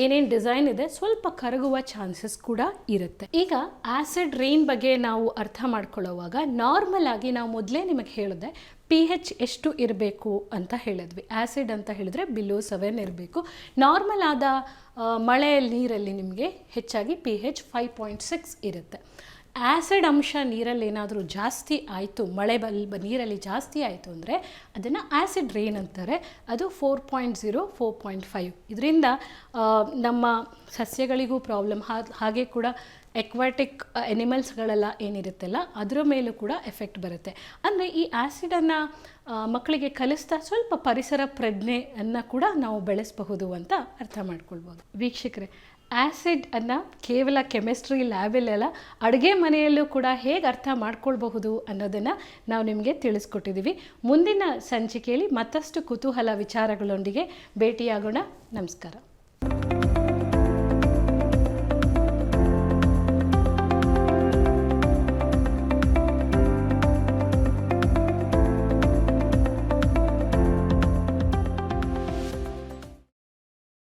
Speaker 1: ಏನೇನು ಡಿಸೈನ್ ಇದೆ ಸ್ವಲ್ಪ ಕರಗುವ ಚಾನ್ಸಸ್ ಕೂಡ ಇರುತ್ತೆ. ಈಗ ಆ್ಯಸಿಡ್ ರೈನ್ ಬಗ್ಗೆ ನಾವು ಅರ್ಥ ಮಾಡ್ಕೊಳ್ಳೋವಾಗ ನಾರ್ಮಲ್ ಆಗಿ ನಾವು ಮೊದಲೇ ನಿಮಗೆ ಹೇಳಿದೆ pH ಎಷ್ಟು ಇರಬೇಕು ಅಂತ ಹೇಳಿದ್ವಿ. ಆ್ಯಸಿಡ್ ಅಂತ ಹೇಳಿದ್ರೆ ಬಿಲೋ 7 ಇರಬೇಕು. ನಾರ್ಮಲ್ ಆದ ಮಳೆ ನೀರಲ್ಲಿ ನಿಮಗೆ ಹೆಚ್ಚಾಗಿ pH 5.6 ಇರುತ್ತೆ. ಆ್ಯಸಿಡ್ ಅಂಶ ನೀರಲ್ಲಿ ಏನಾದರೂ ಜಾಸ್ತಿ ಆಯಿತು, ಮಳೆ ನೀರಲ್ಲಿ ಜಾಸ್ತಿ ಆಯಿತು ಅಂದರೆ ಅದನ್ನು ಆ್ಯಸಿಡ್ ರೈನ್ ಅಂತಾರೆ. ಅದು 4.0 4.5. ಇದರಿಂದ ನಮ್ಮ ಸಸ್ಯಗಳಿಗೂ ಪ್ರಾಬ್ಲಮ್, ಹಾಗೆ ಕೂಡ ಎಕ್ವಾಟಿಕ್ ಎನಿಮಲ್ಸ್ಗಳೆಲ್ಲ ಏನಿರುತ್ತಲ್ಲ ಅದರ ಮೇಲೂ ಕೂಡ ಎಫೆಕ್ಟ್ ಬರುತ್ತೆ. ಅಂದರೆ ಈ ಆ್ಯಸಿಡನ್ನು ಮಕ್ಕಳಿಗೆ ಕಲಿಸ್ತಾ ಸ್ವಲ್ಪ ಪರಿಸರ ಪ್ರಜ್ಞೆಯನ್ನು ಕೂಡ ನಾವು ಬೆಳೆಸಬಹುದು ಅಂತ ಅರ್ಥ ಮಾಡ್ಕೊಳ್ಬೋದು. ವೀಕ್ಷಕರೇ, ಆ್ಯಸಿಡನ್ನು ಕೇವಲ ಕೆಮಿಸ್ಟ್ರಿ ಲ್ಯಾಬಲ್ಲೆಲ್ಲ ಅಡುಗೆ ಮನೆಯಲ್ಲೂ ಕೂಡ ಹೇಗೆ ಅರ್ಥ ಮಾಡ್ಕೊಳ್ಬಹುದು ಅನ್ನೋದನ್ನು ನಾವು ನಿಮಗೆ ತಿಳಿಸ್ಕೊಟ್ಟಿದ್ದೀವಿ. ಮುಂದಿನ ಸಂಚಿಕೆಯಲ್ಲಿ ಮತ್ತಷ್ಟು ಕುತೂಹಲ ವಿಚಾರಗಳೊಂದಿಗೆ ಭೇಟಿಯಾಗೋಣ. ನಮಸ್ಕಾರ.